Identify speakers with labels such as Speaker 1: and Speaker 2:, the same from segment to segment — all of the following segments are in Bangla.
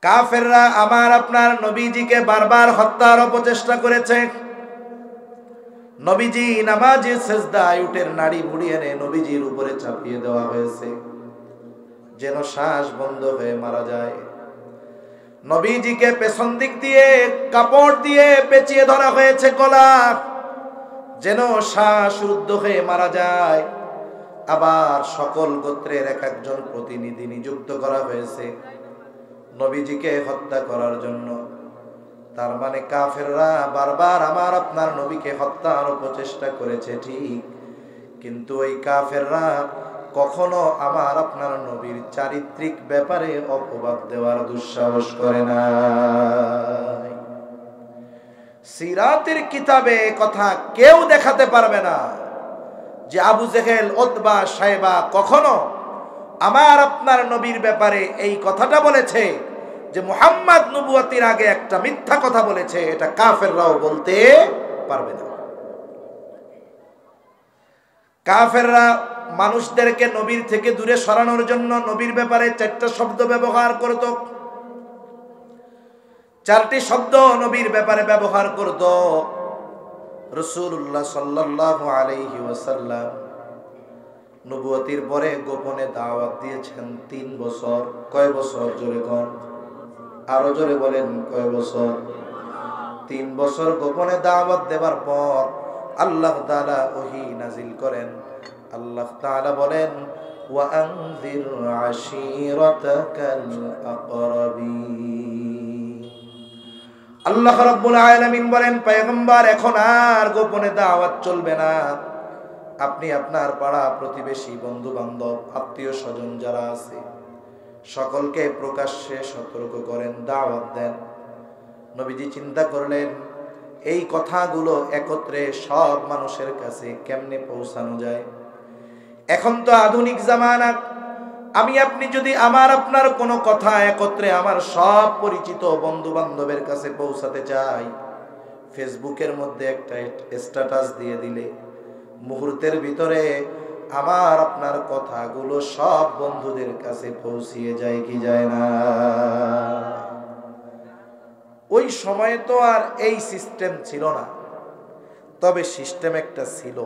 Speaker 1: কাফেররা আমার আপনার নবীজিকে বারবার হত্যার অপচেষ্টা করেছে। নবীজি নামাজে সেজদায় উটের নাড়ি ভুড়ি এনে নবীজির উপরে চাপিয়ে দেওয়া হয়েছে যেন শ্বাস বন্ধ হয়ে মারা যায়। নবীজিকে পেছন দিক দিয়ে কাপড় দিয়ে পেঁচিয়ে ধরা হয়েছে গলা, যেন শ্বাস রুদ্ধ হয়ে মারা যায়। আবার সকল গোত্রের এক একজন প্রতিনিধি নিযুক্ত করা হয়েছে নবীজিকে হত্যা করার জন্য। তার মানে কাফেররা বারবার আমার আপনার নবীকে হত্যার প্রচেষ্টা করেছে ঠিক, কিন্তু ওই কাফেররা কখনো আমার আপনার নবীর চারিত্রিক ব্যাপারে অপবাদ দেওয়ার দুঃসাহস করে না। সিরাতের কিতাবে কথা কেউ দেখাতে পারবে না যে আবু জেহেল, উতবা, সাইবা কখনো আমার আপনার নবীর ব্যাপারে এই কথাটা বলেছে যে মুহাম্মদ নবুয়তের আগে একটা মিথ্যা কথা বলেছে। এটা কাফেররাও বলতে পারবে না। কাফেররা মানুষদেরকে নবীর থেকে দূরে সরানোর জন্য নবীর ব্যাপারে 4টা শব্দ ব্যবহার করত। 4টি শব্দ নবীর ব্যাপারে ব্যবহার করত। রাসূলুল্লাহ সাল্লাল্লাহু আলাইহি ওয়াসাল্লাম নবুয়তের পরে গোপনে দাওয়াত দিয়েছেন 3 বছর। কয় বছর? জোরে কোন, আরো জোরে বলেন, কয় বছর? 3 বছর গোপনে দাওয়াত দেবার পর আল্লাহ তাআলা ওহী নাজিল করেন। আল্লাহ তাআলা বলেন, ওয়া আনযির আশীরাতাকাল আকরাবিন। আল্লাহ রাব্বুল আলামিন বলেন, পয়গম্বর এখন আর গোপনে দাওয়াত চলবে না। আপনি আপনার পাড়া প্রতিবেশী, বন্ধু বান্ধব, আত্মীয় স্বজন যারা আছে সকলকে প্রকাশ্যে সতর্ক করেন, দাওয়াত দেন। নবীজি চিন্তা করলেন এই কথাগুলো একত্রে সব মানুষের কাছে কেমনে পৌঁছানো যায়। এখন তো আধুনিক জামানা, আমি আপনি যদি আমার আপনার কোনো কথা একত্রে আমার সব পরিচিত বন্ধু বান্ধবের কাছে পৌঁছাতে চাই, ফেসবুকের মধ্যে একটা স্ট্যাটাস দিয়ে দিলে মুহূর্তের ভিতরে আমার আপনার কথাগুলো সব বন্ধুদের কাছে পৌঁছিয়ে যায় কি যায় না? ওই সময়ে তো আর এই সিস্টেম ছিল না, তবে সিস্টেম একটা ছিল।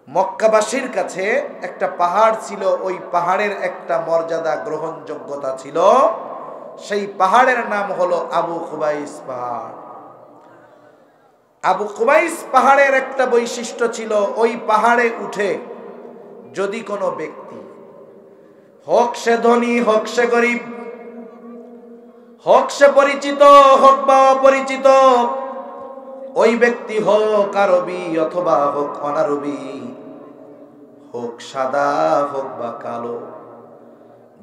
Speaker 1: মক্কাবাসীর কাছে একটা পাহাড় ছিল, ওই পাহাড়ের একটা মর্যাদা, গ্রহণযোগ্যতা ছিল। সেই পাহাড়ের নাম হলো আবু কুবাইস পাহাড়। আবু কুবাইস পাহাড়ের একটা বৈশিষ্ট্য ছিল, ওই পাহাড়ে উঠে যদি কোনো ব্যক্তি, হোক সে ধনী, হোক সে গরিব, হোক সে পরিচিত, হোক বা অপরিচিত, ওই ব্যক্তি হোক আরবি অথবা হোক অনারবি, হোক সাদা হোক বা কালো,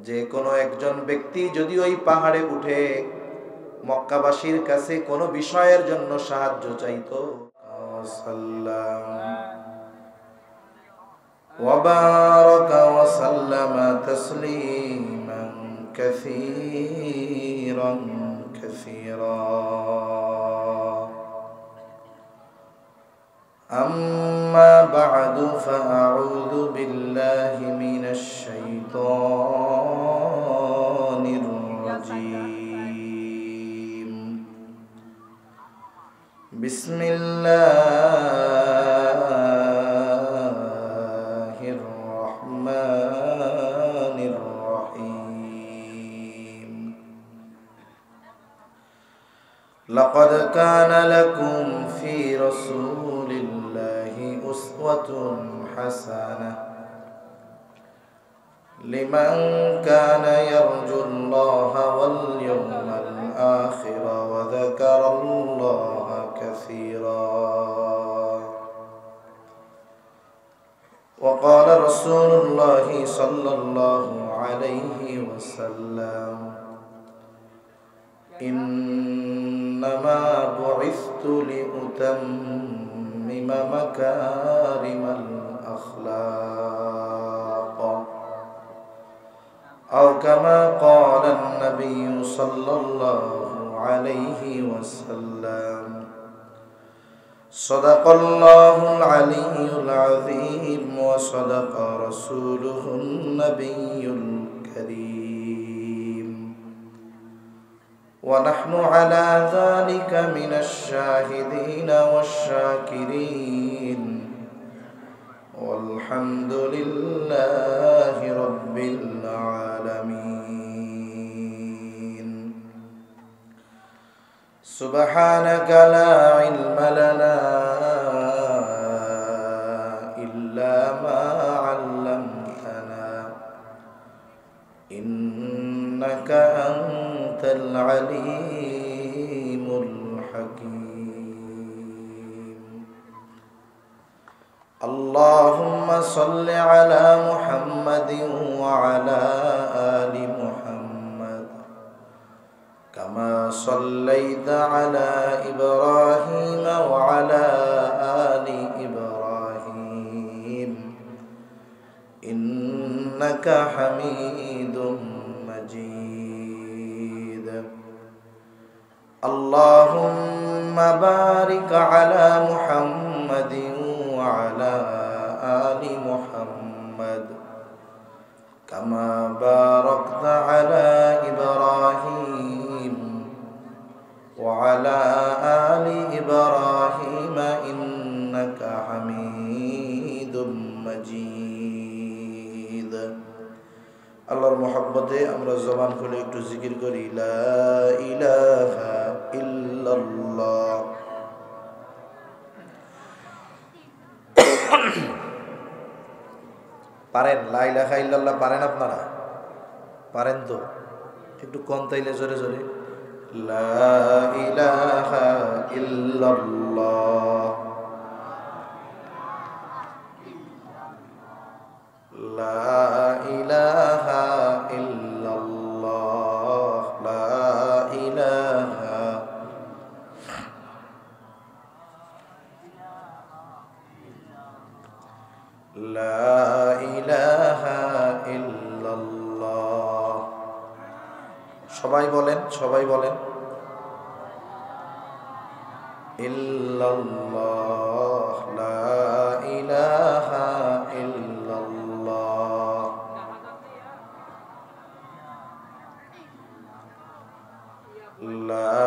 Speaker 1: যে কোনো একজন ব্যক্তি যদি ওই পাহাড়ে উঠে মক্কাবাসীর কাছে কোনো বিষয়ের জন্য সাহায্য চাইতো, ওয়া বারাকা ওয়া সাল্লামা তাসলিমান কাসীরান কাসীরা। أما بعد فأعوذ بالله من الشيطان الرجيم. بسم الله الرحمن الرحيم. لقد كان لكم في رسول الله أسوة حسنة لمن كان يرجو الله واليوم الآخر وذكر الله كثيرا. وقال رسول الله صلى الله عليه وسلم إنما بعثت لأتمم مكارم الأخلاق أو كما قال النبي صلى الله عليه وسلم. صدق الله العلي العظيم وصدق رسوله النبي الكريم. ونحن على ذلك من الشاهدين والشاكرين والحمد لله رب العالمين سبحانك لا علم لنا إلا ما علمتنا إنك أنت العليم الحكيم اللهم صل على محمد وعلى آل محمد كما صليت على إبراهيم وعلى آل إبراهيم إنك حميد مجيد اللهم بارك على محمد وعلى آل محمد كما باركت على إبراهيم وعلى آل إبراهيم إنك حميد مجيد আল্লাহর মহব্বতে আমরা জবান খুলে একটু জিকির করি লা ইলাহা ইল্লাল্লাহ। পারেন লা ইলাহা ইল্লাল্লাহ? পারেন আপনারা? পারেন তো? একটু কম তাইলে জোরে জোরে লা ইলাহা ইল্লাল্লাহ লা ইলাহা ইল্লাল্লাহ লা ইলাহা লা ইলাহা ইল্লাল্লাহ। সবাই বলেন, সবাই বলেন ইল্লাল্লাহ লা ইলাহা ইল্লাল্লাহ লা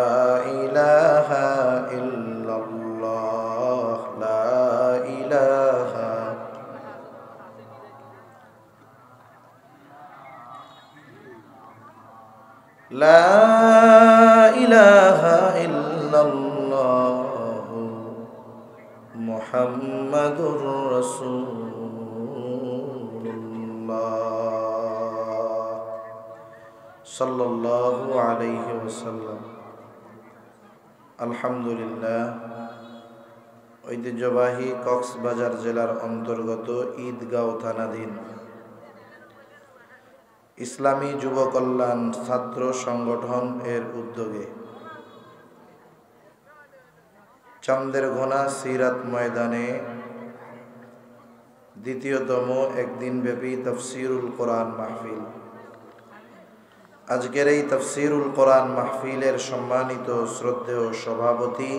Speaker 1: ইলাহা ইল্লাল্লাহ লা ইলাহা লা ইলাহা ইল্লাল্লাহ মুহাম্মাদুর রাসূলুল্লাহ সাল্লাল্লাহু আলাইহি ওয়াসাল্লাম। আলহামদুলিল্লাহ, ঐতিহ্যবাহী কক্সবাজার জেলার অন্তর্গত ঈদগাঁও থানাধীন ইসলামী যুব কল্যাণ ছাত্র সংগঠন এর উদ্যোগে চান্দেরঘোনা সিরাত ময়দানে দ্বিতীয়তম একদিনব্যাপী তাফসীরুল কোরআন মাহফিল। আজকের এই তাফসীরুল কোরআন মাহফিলের সম্মানিত শ্রদ্ধেয় সভাপতি,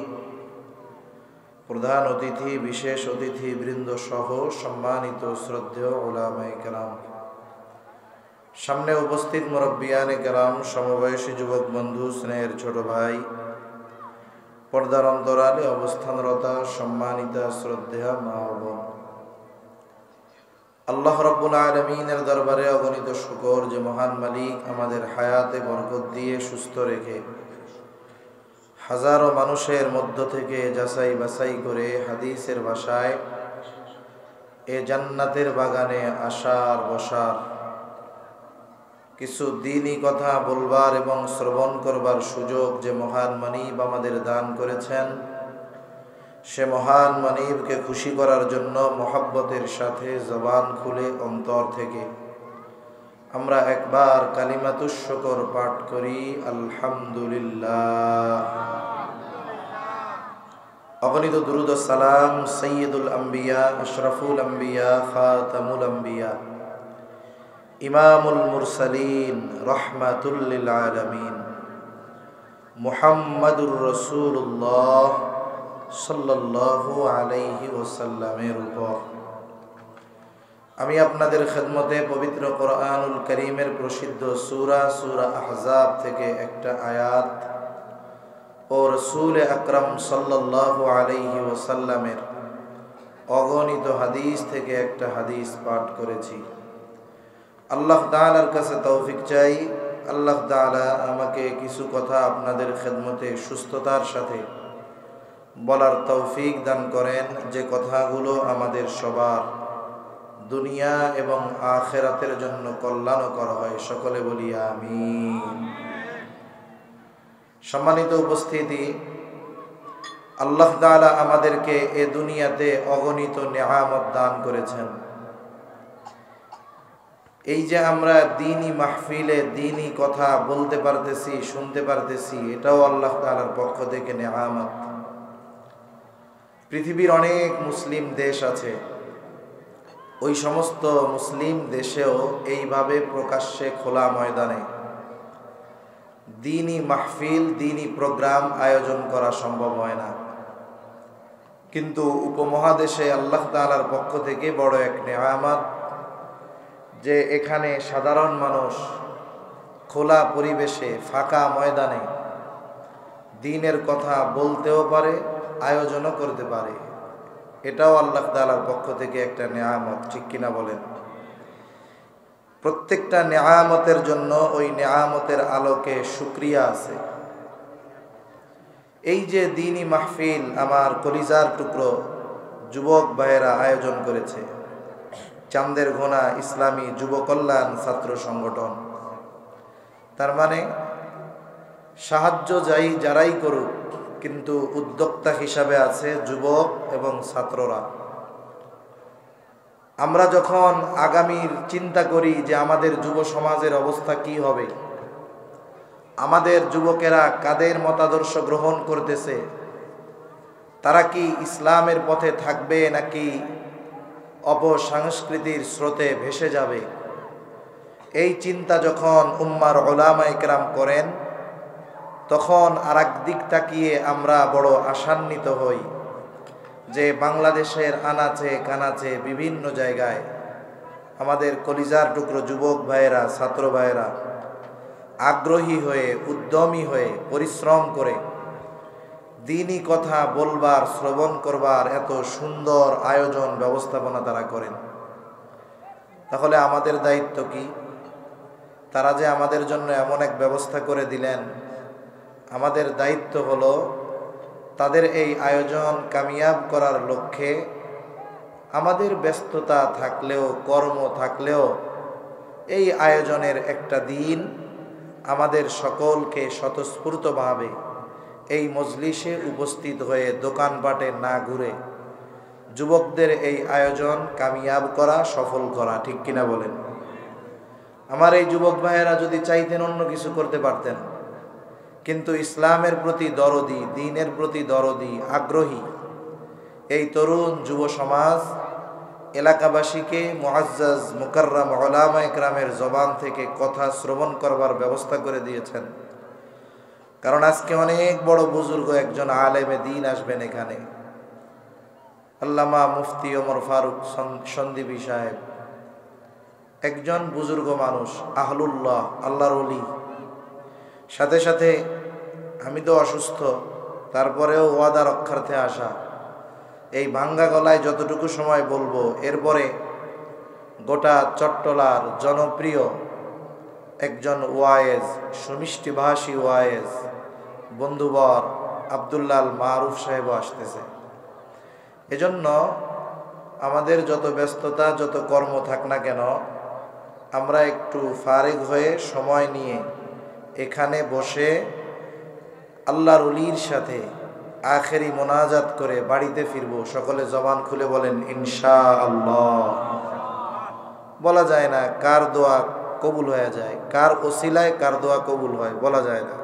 Speaker 1: প্রধান অতিথি, বিশেষ অতিথি বৃন্দ সহ সম্মানিত শ্রদ্ধেয় উলামায়ে কেরাম, সামনে উপস্থিত মুরব্বিয়ানে কেরাম, সমবয়সী যুবক বন্ধু, স্নেহের ছোট ভাই, পর্দার অন্তরালে অবস্থানরতা সম্মানিতা শ্রদ্ধেয়া মা ও বোন, আল্লাহ রাব্বুল আলামিনের দরবারে অগণিত শুকর যে মহান মালিক আমাদের হায়াতে বরকত দিয়ে সুস্থ রেখে হাজারো মানুষের মধ্য থেকে যাচাই বাছাই করে হাদিসের ভাষায় এ জান্নাতের বাগানে আসার বসার, কিছু দ্বীনি কথা বলবার এবং শ্রবণ করবার সুযোগ যে মহান মানিব আমাদের দান করেছেন, সে মহান মানিবকে খুশি করার জন্য মহব্বতের সাথে জবান খুলে অন্তর থেকে আমরা একবার কালিমাতুশ শুকর পাঠ করি আলহামদুলিল্লাহ। অগণিত দুরুদ ও সালাম সাইয়্যিদুল আম্বিয়া, আশরাফুল আম্বিয়া, খাতামুল আম্বিয়া, ইমামুল মুরসালিন, রহমাতুল লিল আলামিন মুহাম্মাদুর রাসূলুল্লাহ সাল্লাল্লাহু আলাইহি ওয়াসাল্লামের উপর, আমি আপনাদের খেদমতে পবিত্র কোরআনুল কারীমের প্রসিদ্ধ সূরা আহজাব থেকে একটা আয়াত ও রাসূল আকরাম সাল্লাল্লাহু আলাইহি ওয়াসাল্লামের অগণিত হাদিস থেকে একটা হাদিস পাঠ করেছি। আল্লাহ তাআলার কাছে তৌফিক চাই, আল্লাহ তাআলা আমাকে কিছু কথা আপনাদের খেদমতে সুস্থতার সাথে বলার তৌফিক দান করেন, যে কথাগুলো আমাদের সবার দুনিয়া এবং আখিরাতের জন্য কল্যাণকর হয়। সকলে বলি আমিন। সম্মানিত উপস্থিতি, আল্লাহ তাআলা আমাদেরকে এ দুনিয়াতে অগণিত নেয়ামত দান করেছেন। এই যে আমরা দ্বীনি মাহফিলে দ্বীনি কথা বলতে পারতেছি, শুনতে পারতেছি, এটাও আল্লাহ তাআলার পক্ষ থেকে নেয়ামত। পৃথিবীর অনেক মুসলিম দেশ আছে, ওই সমস্ত মুসলিম দেশেও এইভাবে প্রকাশ্যে খোলা ময়দানে দ্বীনি মাহফিল, দ্বীনি প্রোগ্রাম আয়োজন করা সম্ভব হয় না। কিন্তু উপমহাদেশে আল্লাহ তাআলার পক্ষ থেকে বড় এক নেয়ামত যে এখানে সাধারণ মানুষ খোলা পরিবেশে ফাঁকা ময়দানে দ্বীনের কথা বলতেও পারে, আয়োজনও করতে পারে। এটাও আল্লাহ তাআলার পক্ষ থেকে একটা নেয়ামত, ঠিক কিনা বলেন? প্রত্যেকটা নেয়ামতের জন্য ওই নেয়ামতের আলোকে শুকরিয়া আছে। এই যে দ্বীনি মাহফিল আমার কলিজার টুকরো যুবক ভাইয়েরা আয়োজন করেছে, চান্দের ঘোনা ইসলামী যুব কল্যাণ ছাত্র সংগঠন, তার মানে সাহায্য যারাই করুক, কিন্তু উদ্যোক্তা হিসাবে আছে যুবক এবং ছাত্ররা। আমরা যখন আগামীর চিন্তা করি যে আমাদের যুব সমাজের অবস্থা কি হবে, আমাদের যুবকেরা কাদের মতাদর্শ গ্রহণ করতেছে, তারা কি ইসলামের পথে থাকবে নাকি অপসংস্কৃতির স্রোতে ভেসে যাবে, এই চিন্তা যখন উম্মার উলামায়ে কেরাম করেন, তখন আরেক দিক তাকিয়ে আমরা বড় আশান্বিত হই যে বাংলাদেশের আনাচে কানাচে বিভিন্ন জায়গায় আমাদের কলিজার টুকরো যুবক ভাইয়েরা, ছাত্র ভাইয়েরা আগ্রহী হয়ে, উদ্যমী হয়ে, পরিশ্রম করে দ্বীনি কথা বলবার, শ্রবণ করবার এত সুন্দর আয়োজন ব্যবস্থাপনা তারা করেন। তাহলে আমাদের দায়িত্ব কি? তারা যে আমাদের জন্য এমন এক ব্যবস্থা করে দিলেন, আমাদের দায়িত্ব হলো তাদের এই আয়োজন কামিয়াব করার লক্ষ্যে আমাদের ব্যস্ততা থাকলেও, কর্ম থাকলেও এই আয়োজনের একটা দিন আমাদের সকলকে স্বতঃস্ফূর্তভাবে এই মজলিসে উপস্থিত হয়ে দোকানপাটে না ঘুরে যুবকদের এই আয়োজন কামিয়াব করা, সফল করা, ঠিক কিনা বলেন? আমার এই যুবক ভাইয়েরা যদি চাইতেন অন্য কিছু করতে পারতেন, কিন্তু ইসলামের প্রতি দরদি, দ্বীনের প্রতি দরদি, আগ্রহী এই তরুণ যুব সমাজ এলাকাবাসীকে মুআজ্জাজ মুকাররম উলামায়ে কেরামের জবান থেকে কথা শ্রবণ করবার ব্যবস্থা করে দিয়েছেন। কারণ আজকে অনেক বড় বুজুর্গ একজন আলেমে দ্বীন আসবেন এখানে, আল্লামা মুফতি ওমর ফারুক সন্দীপী সাহেব, একজন বুজুর্গ মানুষ, আহলুল্লাহ, আল্লাহর ওলি। সাথে সাথে আমি তো অসুস্থ, তারপরেও ওয়াদা রক্ষার্থে আসা, এই ভাঙ্গা গলায় যতটুকু সময় বলবো, এরপরে গোটা চট্টলার জনপ্রিয় একজন ওয়ায়েজ, সুমিষ্টিভাষী ওয়ায়েজ বন্ধুবর আব্দুল্লাহ মারুফ সাহেব আসতেছে। এজন্য আমাদের যত ব্যস্ততা, যত কর্ম থাক না কেন, আমরা একটু ফারিগ হয়ে সময় নিয়ে এখানে বসে আল্লাহর ওলির সাথে আখেরি মোনাজাত করে বাড়িতে ফিরবো। সকলে জবান খুলে বলেন ইনশাআল্লাহ। বলা যায় না কার দোয়া কবুল হয়ে যায়, কার ওসিলায় কার দোয়া কবুল হয়, বলা যায় না।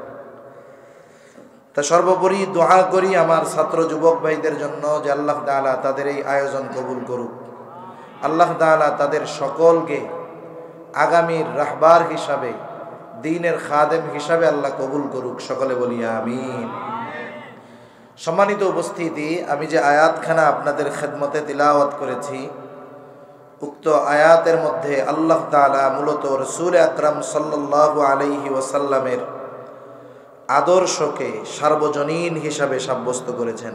Speaker 1: তা সর্বোপরি দোয়া করি আমার ছাত্র যুবক ভাইদের জন্য যে আল্লাহ তাআলা তাদের এই আয়োজন কবুল করুক। আল্লাহ তাআলা তাদের সকলকে আগামীর রাহবার হিসাবে, দ্বীনের খাদেম হিসাবে আল্লাহ কবুল করুক। সকলে বলি আমিন। সম্মানিত উপস্থিতি, আমি যে আয়াতখানা আপনাদের খেদমতে তিলাওয়াত করেছি, উক্ত আয়াতের মধ্যে আল্লাহ তাআলা মূলত রাসূল আকরাম সাল্লাল্লাহু আলাইহি ওয়াসাল্লামের আদর্শকে সার্বজনীন হিসাবে সাব্যস্ত করেছেন।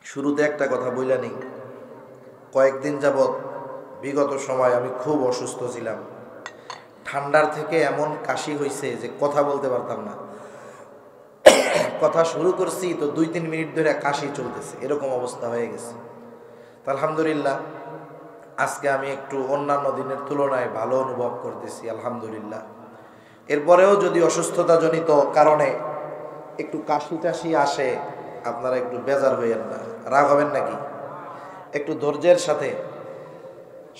Speaker 1: শুরুতে একটা কথা বইলা নেই, কয়েকদিন যাবৎ বিগত সময় আমি খুব অসুস্থ ছিলাম। ঠান্ডার থেকে এমন কাশি হয়েছে যে কথা বলতে পারতাম না। কথা শুরু করছি তো 2-3 মিনিট ধরে কাশি চলতেছে, এরকম অবস্থা হয়ে গেছে। তো আলহামদুলিল্লাহ আজকে আমি একটু অন্যান্য দিনের তুলনায় ভালো অনুভব করতেছি, আলহামদুলিল্লাহ। এরপরেও যদি অসুস্থতাজনিত কারণে একটু কাশি টাশি আসে, আপনারা একটু বেজার হইয়েন না, রাগ হবেন নাকি, একটু ধৈর্যের সাথে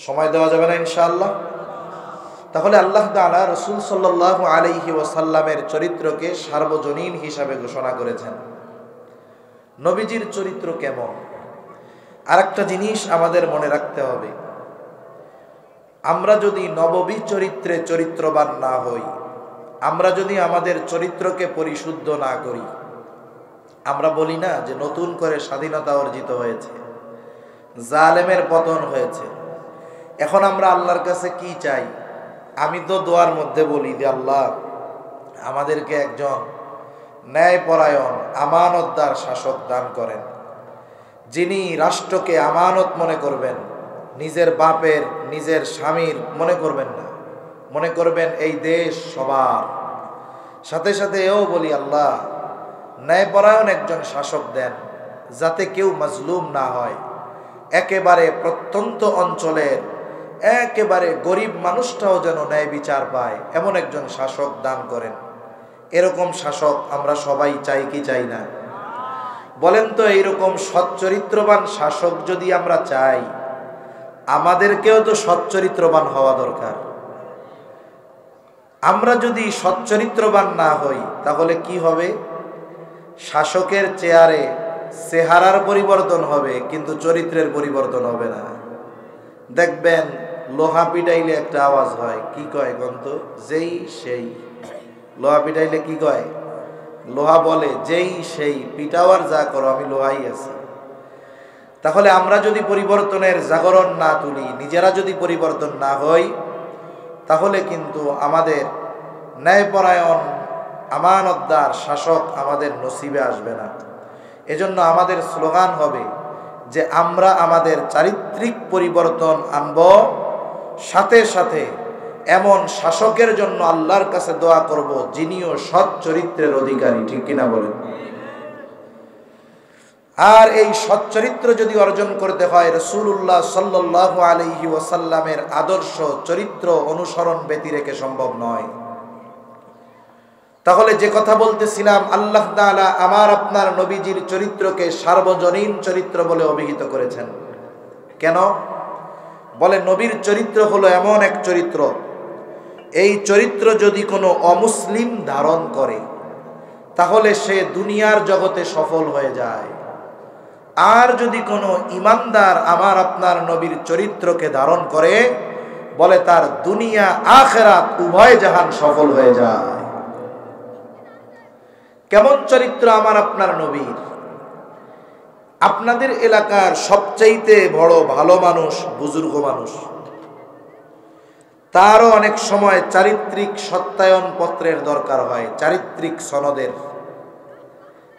Speaker 1: সময় দেওয়া যাবে না ইনশাআল্লাহ। তাহলে আল্লাহ তাআলা রাসূল সাল্লাল্লাহু আলাইহি ওয়াসাল্লামের চরিত্রকে সার্বজনীন হিসাবে ঘোষণা করেছেন। নবীজির চরিত্র কেমন, আরেকটা জিনিস আমাদের মনে রাখতে হবে, আমরা যদি নববী চরিত্রে চরিত্রবান না হই, আমরা যদি আমাদের চরিত্রকে পরিশুদ্ধ না করি, আমরা বলি না যে নতুন করে স্বাধীনতা অর্জিত হয়েছে, জালেমের পতন হয়েছে, এখন আমরা আল্লাহর কাছে কি চাই? আমি তো দোয়ার মধ্যে বলি যে আল্লাহ আমাদেরকে একজন ন্যায়পরায়ণ আমানতদার শাসক দান করেন, যিনি রাষ্ট্রকে আমানত মনে করবেন, নিজের বাপের নিজের স্বামীর মনে করবেন না, মনে করবেন এই দেশ সবার। সাথে সাথে এও বলি আল্লাহ ন্যায়পরায়ণ একজন শাসক দেন, যাতে কেউ মাজলুম না হয়, একেবারে প্রত্যন্ত অঞ্চলের একেবারে গরিব মানুষটাও যেন ন্যায় বিচার পায়, এমন একজন শাসক দান করেন। এরকম শাসক আমরা সবাই চাই কি চাই না? বলেন তো, এইরকম সচ্চরিত্রবান শাসক যদি আমরা চাই, আমাদেরকেও তো সচ্চরিত্রবান হওয়া দরকার। আমরা যদি সচ্চরিত্রবান না হই তাহলে কি হবে? শাসকের চেয়ারে চেহারার পরিবর্তন হবে কিন্তু চরিত্রের পরিবর্তন হবে না। দেখবেন লোহা পিটাইলে একটা আওয়াজ হয়, কি কয় গন্ত? যেই সেই। লোহা পিটাইলে কি কয়? লোহা বলে যেই সেই, পিটাওয়ার যা করো আমি লোহাই আছি। তাহলে আমরা যদি পরিবর্তনের জাগরণ না তুলি, নিজেরা যদি পরিবর্তন না হই, তাহলে কিন্তু আমাদের ন্যায়পরায়ণ আমানতদার শাসক আমাদের নসিবে আসবে না। এজন্য আমাদের স্লোগান হবে যে আমরা আমাদের চারিত্রিক পরিবর্তন আনব, সাথে সাথে এমন শাসকের জন্য আল্লাহর কাছে দোয়া করব যিনিও সৎ চরিত্রের অধিকারী, ঠিক কিনা বলেন? আর এই সৎ চরিত্র যদি অর্জন করতে হয়, রাসূলুল্লাহ সাল্লাল্লাহু আলাইহি ওয়াসাল্লামের আদর্শ চরিত্র অনুসরণ ব্যতি রেখে সম্ভব নয়। তাহলে যে কথা বলতেছিলাম, আল্লাহ তাআলা আমার আপনার নবীজির চরিত্রকে সার্বজনীন চরিত্র বলে অভিহিত করেছেন। কেন? বলে নবীর চরিত্র হলো এমন এক চরিত্র, এই চরিত্র যদি কোনো অমুসলিম ধারণ করে তাহলে সে দুনিয়ার জগতে সফল হয়ে যায়। আর যদি কোনো ইমানদার আমার আপনার নবীর চরিত্রকে ধারণ করে, বলে তার দুনিয়া আখিরাত উভয় জাহান সফল হয়ে যায়। কেমন চরিত্র আমার আপনার নবীর? আপনাদের এলাকার সবচাইতে বড় ভালো মানুষ, বুজুর্গ মানুষ, তারও অনেক সময় চারিত্রিক সত্যায়ন পত্রের দরকার হয়, চারিত্রিক সনদের।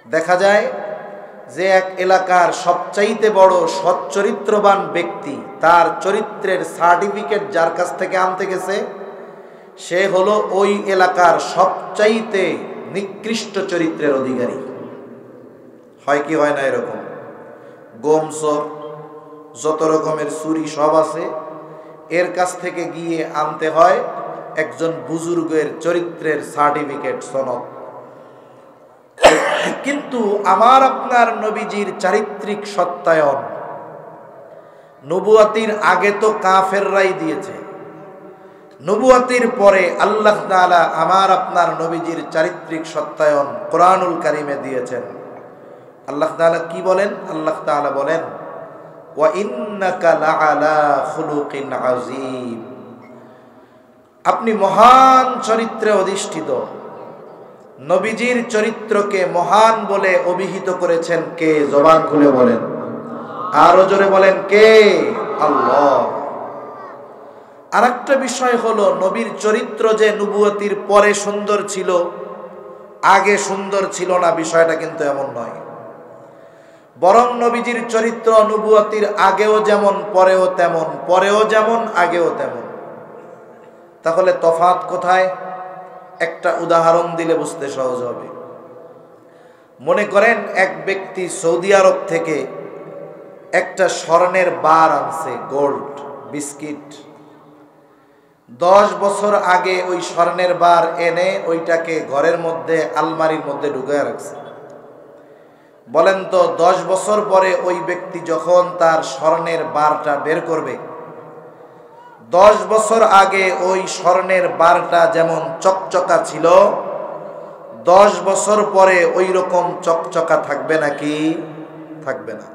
Speaker 1: দেখা যায় যে এক এলাকার সবচাইতে বড় সচ্চরিত্রবান ব্যক্তি, তার চরিত্রের সার্টিফিকেট যার কাছ থেকে আনতে গেছে, সে হলো ওই এলাকার সবচাইতে নিকৃষ্ট চরিত্রের অধিকারী। হয় কি হয় না এরকম? গোমসর যত রকমের চুরি সব আছে, এর কাছ থেকে গিয়ে আনতে হয় একজন বুজুর্গের চরিত্রের সার্টিফিকেট, সনদ। কিন্তু আমার আপনার নবীজির চারিত্রিক সত্যায়ন নবুয়াতির আগে তো কাফেররাই দিয়েছে, নবুয়াতির পরে আল্লাহ তাআলা আমার আপনার নবীজির চারিত্রিক সত্যায়ন কোরআনুল কারীমে দিয়েছেন। আল্লাহ তাআলা কি বলেন? আল্লাহ তাআলা বলেন, ওয়া ইন্নাকা লাআলা খুলুকিন আযীম। আপনি মহান চরিত্রে অধিষ্ঠিত। নবীজির চরিত্রকে মহান বলে অভিহিত করেছেন কে? জবান খুলে বলেন। আরো জোরে বলেন কে? আল্লাহ। আরেকটা বিষয় হলো নবীর চরিত্র যে নবুয়তির পরে সুন্দর ছিল, আগে সুন্দর ছিল না, বিষয়টা কিন্তু এমন নয়। বরং নবীজির চরিত্র নবুয়তির আগেও যেমন পরেও তেমন, পরেও যেমন আগেও তেমন। তাহলে তফাৎ কোথায়? একটা উদাহরণ দিলে বুঝতে সহজ হবে। মনে করেন এক ব্যক্তি সৌদি আরব থেকে একটা স্বর্ণের বার আনছে, গোল্ড বিস্কিট। 10 বছর আগে ওই স্বর্ণের বার এনে ওইটাকে ঘরের মধ্যে আলমারির মধ্যে ঢুকিয়ে রাখছে। বলেন তো 10 বছর পরে ওই ব্যক্তি যখন তার স্বর্ণের বারটা বের করবে, 10 বছর আগে ওই স্বর্ণের বারটা যেমন চকচকা ছিল, 10 বছর পরে ওই রকম চকচকা থাকবে নাকি? থাকবে না।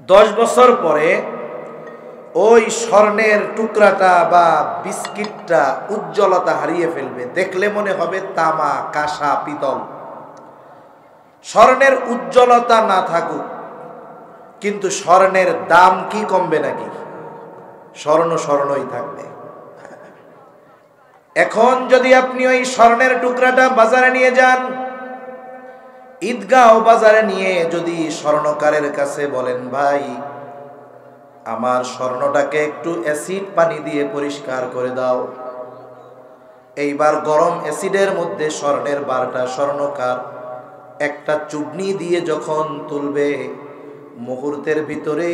Speaker 1: 10 বছর পরে ওই স্বর্ণের টুকরাটা বা বিস্কিটটা উজ্জ্বলতা হারিয়ে ফেলবে, দেখলে মনে হবে তামা, কাঁসা, পিতল। স্বর্ণের উজ্জ্বলতা না থাকুক, কিন্তু স্বর্ণের দাম কি কমবে নাকি? স্বর্ণ স্বর্ণই থাকবে। এখন যদি আপনি ওই স্বর্ণের টুকরাটা বাজারে নিয়ে যান, ঈদগাঁও বাজারে নিয়ে যদি স্বর্ণকারের কাছে বলেন, ভাই আমার স্বর্ণটাকে একটু অ্যাসিড পানি দিয়ে পরিষ্কার করে দাও, এইবার গরম অ্যাসিডের মধ্যে স্বর্ণের বারটা স্বর্ণকার একটা চুবনি দিয়ে যখন তুলবে, মুহূর্তের ভিতরে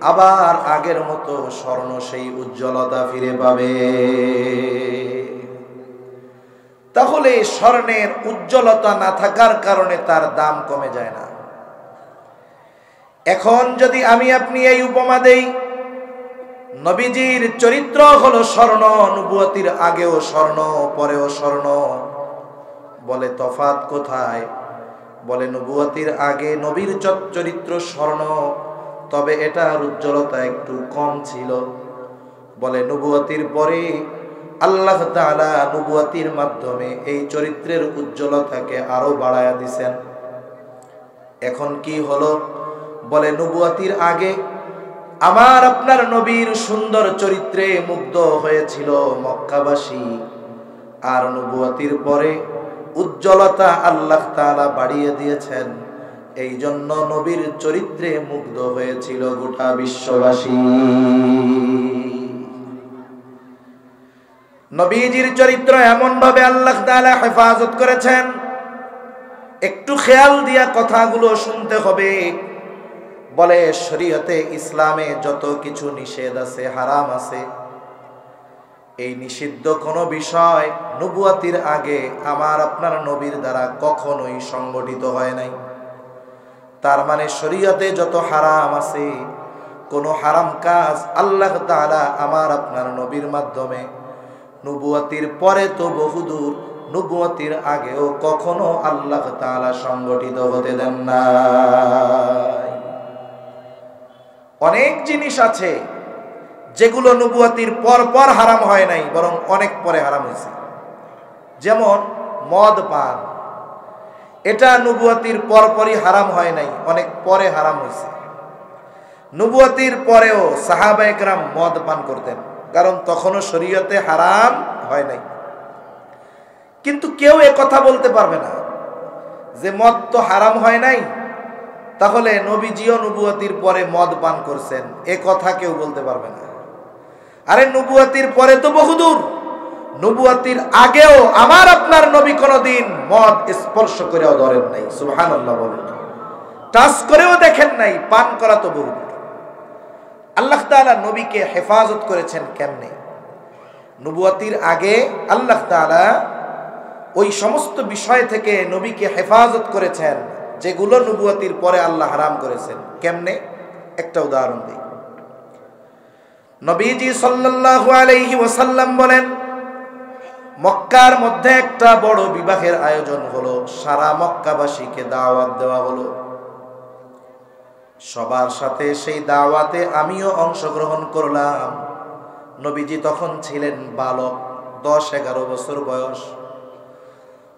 Speaker 1: আবার আগের মতো স্বর্ণ সেই উজ্জ্বলতা ফিরে পাবে। তাহলে স্বর্ণের উজ্জ্বলতা না থাকার কারণে তার দাম কমে যায় না। এখন যদি আমি আপনি এই উপমা দেই, নবীজির চরিত্র হলো স্বর্ণ, নবুয়তির আগেও স্বর্ণ, পরেও স্বর্ণ। বলে তফাৎ কোথায়? বলে নবুয়তির আগে নবীর চরিত্র স্বর্ণ, তবে এটার উজ্জ্বলতা একটু কম ছিল। বলে নবুয়তির পরে আল্লাহ তাআলা নবুয়তির মাধ্যমে এই চরিত্রের উজ্জ্বলতাকে আরো বাড়ায়া দিছেন। এখন কি হলো? বলে নবুয়তির আগে আমার আপনার নবীর সুন্দর চরিত্রে মুগ্ধ হয়েছিল মক্কাবাসী, আর নবুয়তির পরে উজ্জ্বলতা আল্লাহ তাআলা বাড়িয়ে দিয়েছেন, এই জন্য নবীর চরিত্রে মুগ্ধ হয়েছিল গোটা বিশ্ববাসী। নবীজির চরিত্র এমন ভাবে আল্লাহ তাআলা হেফাজত করেছেন, একটু খেয়াল দিয়া কথাগুলো শুনতে হবে। বলে শরীয়তে ইসলামে যত কিছু নিষেধ আছে, হারাম আছে, এই নিষিদ্ধ কোনো বিষয় নবুয়তির আগে আমার আপনার নবীর দ্বারা কখনোই সংগঠিত হয় নাই। তার মানে শরীয়তে যত হারাম আছে, কোনো হারাম কাজ আল্লাহ তাআলা আমার আপনার নবীর মাধ্যমে নবুয়তির পরে তো বহুদূর, নবুয়তির আগেও কখনো আল্লাহ তাআলা সংগঠিত হতে দেন না। অনেক জিনিস আছে যেগুলো নবুয়তির পর পর হারাম হয় নাই, বরং অনেক পরে হারাম হয়েছে। যেমন মদ পান, এটা নবুয়তির পরপরই হারাম হয় নাই, অনেক পরে হারাম হয়েছে। নবুয়তির পরেও সাহাবায়ে কেরাম মদ পান করতেন, কারণ তখনও শরীয়তে হারাম হয় নাই। কিন্তু কেউ কথা বলতে পারবে না যে মদ তো হারাম হয় নাই, তাহলে নবীজিও নবুয়তির পরে মদ পান করছেন, কথা কেউ বলতে পারবে না। আরে নবুয়তির পরে তো বহুদূর, নবুয়তির আগেও আমার আপনার নবী কোনদিন মদ স্পর্শ করেও ধরেন নাই, সুবহানাল্লাহ বলেন, টাচ করেও দেখেন নাই, পান করা তো বহুদূর। আল্লাহ তাআলা নবীকে হেফাজত করেছেন কেমনে? নবুয়তির আগে আল্লাহ তাআলা ওই সমস্ত বিষয় থেকে নবীকে হেফাজত করেছেন যেগুলো নবুয়তির পরে আল্লাহ হারাম করেছেন। কেমনে? একটা উদাহরণ দিই। নবীজি সাল্লাল্লাহু আলাইহি ওয়াসাল্লাম বলেন, মক্কার মধ্যে একটা বড় বিবাহের আয়োজন হলো, সারা মক্কাবাসীকে দাওয়াত দেওয়া হলো। সবার সাথে সেই দাওয়াতে আমিও অংশগ্রহণ করলাম। নবীজি তখন ছিলেন বালক, 10-11 বছর বয়স।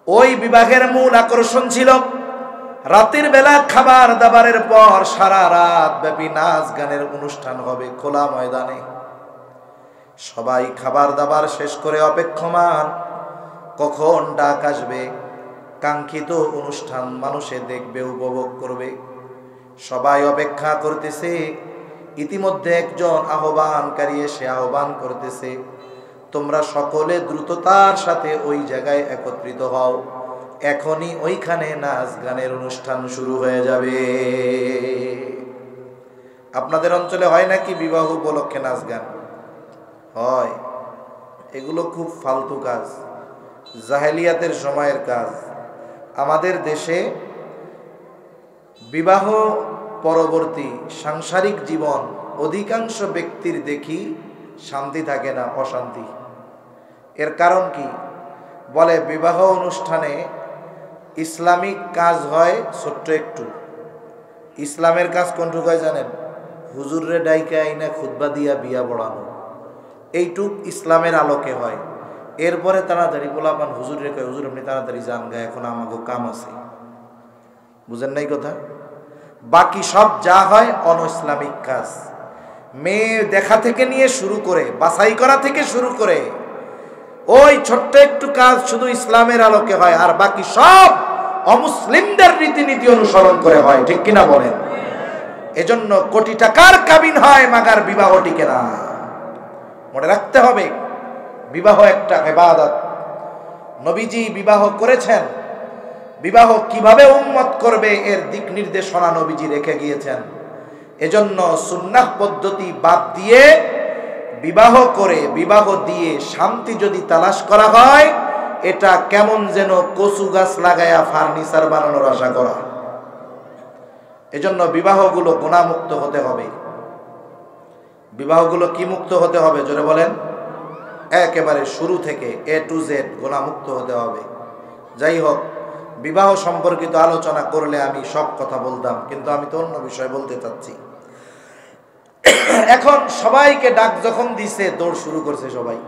Speaker 1: ওই বিবাহের মূল আকর্ষণ ছিল রাতের বেলা খাবার দাবারের পর সারা রাত ব্যাপী নাচ গানের অনুষ্ঠান হবে খোলা ময়দানে। সবাই খাবার দাবার শেষ করে অপেক্ষমান, কখন ডাক আসবে, কাঙ্ক্ষিত অনুষ্ঠান মানুষে দেখবে, উপভোগ করবে। সবাই অপেক্ষা করতেছে। ইতিমধ্যে একজন আহ্বানকারী এসে আহ্বান করতেছে, তোমরা সকলে দ্রুততার সাথে ওই জায়গায় একত্রিত হও, এখনই ওইখানে নাচ গানের অনুষ্ঠান শুরু হয়ে যাবে। আপনাদের অঞ্চলে হয় নাকি বিবাহ উপলক্ষে নাচ গান? হয়। এগুলো খুব ফালতু কাজ, জাহেলিয়াতের সময়ের কাজ। আমাদের দেশে বিবাহ পরবর্তী সাংসারিক জীবন অধিকাংশ ব্যক্তির দেখি শান্তি থাকে না, অশান্তি। এর কারণ কি? বলে বিবাহ অনুষ্ঠানে ইসলামিক কাজ হয় ছোট্ট একটু। ইসলামের কাজ কোনটুকু হয় জানেন? হুজুররে ডাইকে আইনা খুতবা দিয়া বিয়া পড়ানো, এইটুক ইসলামের আলোকে হয়। এরপরে তাড়াতাড়ি পোলাপান হুজুরে কয়, হুজুর আপনি তাড়াতাড়ি যান গা, এখন আমাকে কাম আছে। বুঝেন নাই কথা? বাকি সব যা হয় অন ইসলামিক কাজ। মেয়ে দেখা থেকে নিয়ে শুরু করে, বাছাই করা থেকে শুরু করে, ওই ছোট্ট একটু কাজ শুধু ইসলামের আলোকে হয়, আর বাকি সব অমুসলিমদের রীতিনীতি অনুসরণ করে হয়। ঠিক কিনা বলেন? এজন্য কোটি টাকার কাবিন হয়, মাগার বিবাহ টিকে না। মনে রাখতে হবে, বিবাহ একটা ইবাদত। নবীজি বিবাহ করেছেন, বিবাহ কিভাবে উম্মত করবে এর দিক নির্দেশনা নবীজি রেখে গিয়েছেন। এজন্য সুন্নাহ পদ্ধতি বাদ দিয়ে বিবাহ করে, বিবাহ দিয়ে শান্তি যদি তালাশ করা হয়, এটা কেমন যেন কচু গাছ লাগায়া ফার্নিচার বানানোর আশা করা। এজন্য বিবাহগুলো গুনাহমুক্ত হতে হবে। বিবাহগুলো কি মুক্ত হতে হবে জোরে বলেন? একেবারে শুরু থেকে A to Z গুনাহমুক্ত হতে হবে। যাই হোক, বিবাহ সম্পর্কিত আলোচনা করলে আমি সব কথা বলতাম, কিন্তু আমি তো অন্য বিষয় বলতে চাচ্ছি। এখন সবাইকে ডাক যখন দিছে, দৌড় শুরু করছে সবাই।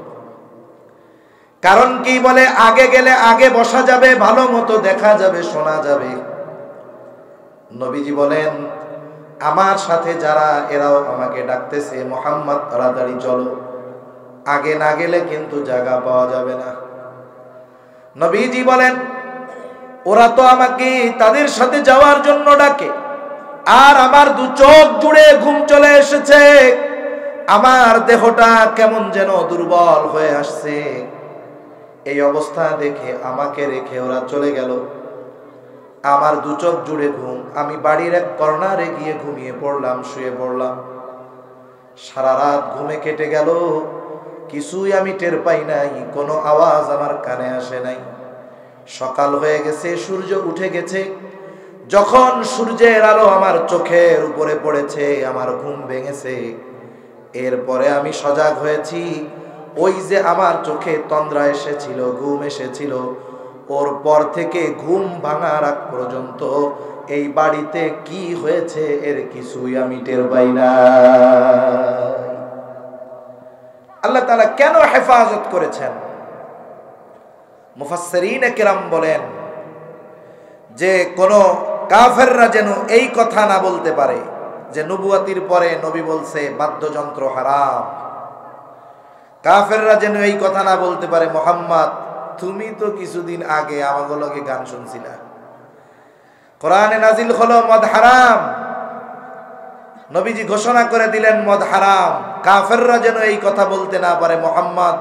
Speaker 1: কারণ কি? বলে আগে গেলে আগে বসা যাবে, ভালো মতো দেখা যাবে, শোনা যাবে। নবীজি বলেন, আমার সাথে যারা এরাও আমাকে ডাকতেছে, মুহাম্মদ তাড়াতাড়ি চলো, আগে না গেলে কিন্তু জায়গা পাওয়া যাবে না। নবীজি বলেন, ওরা তো আমাকে তাদের সাথে যাওয়ার জন্য ডাকে, আর আমার দু চোখ জুড়ে ঘুম চলে এসেছে, আমার দেহটা কেমন যেন দুর্বল হয়ে আসছে। এই অবস্থা দেখে আমাকে রেখে ওরা চলে গেল। আমার দু চোখ জুড়ে ঘুম, আমি বাড়ির এক কর্নারে গিয়ে ঘুমিয়ে পড়লাম, শুয়ে পড়লাম। সারা রাত ঘুমে কেটে গেল, কিছুই আমি টের পাই নাই, কোনো আওয়াজ আমার কানে আসে নাই। সকাল হয়ে গেছে, সূর্য উঠে গেছে। যখন সূর্যের আলো আমার চোখের উপরে পড়েছে, আমার ঘুম ভেঙেছে। এরপরে আমি সজাগ হয়েছি, ওই যে আমার চোখে তন্দ্রা এসেছিল, ঘুম এসেছিল, ওর পর থেকে ঘুম ভাঙার আগ পর্যন্ত এই বাড়িতে কি হয়েছে এর কিছুই আমি টের পাই না। আল্লাহ তাআলা কেন হেফাজত করেছেন? মুফাসসিরিনে কেরাম বলেন যে কোন কাফেররা যেন এই কথা না বলতে পারে যে নবুয়াতির পরে নবী বলছে বাদ্যযন্ত্র হারাম। কাফেররা যেন এই কথা না বলতে পারে, মুহাম্মদ তুমি তো কিছুদিন আগে আমাগো লগে গান শুনছিলা, কোরআনে নাজিল হলো মদ হারাম, নবীজি ঘোষণা করে দিলেন মদ হারাম। কাফেররা যেন এই কথা বলতে না পারে, মুহাম্মদ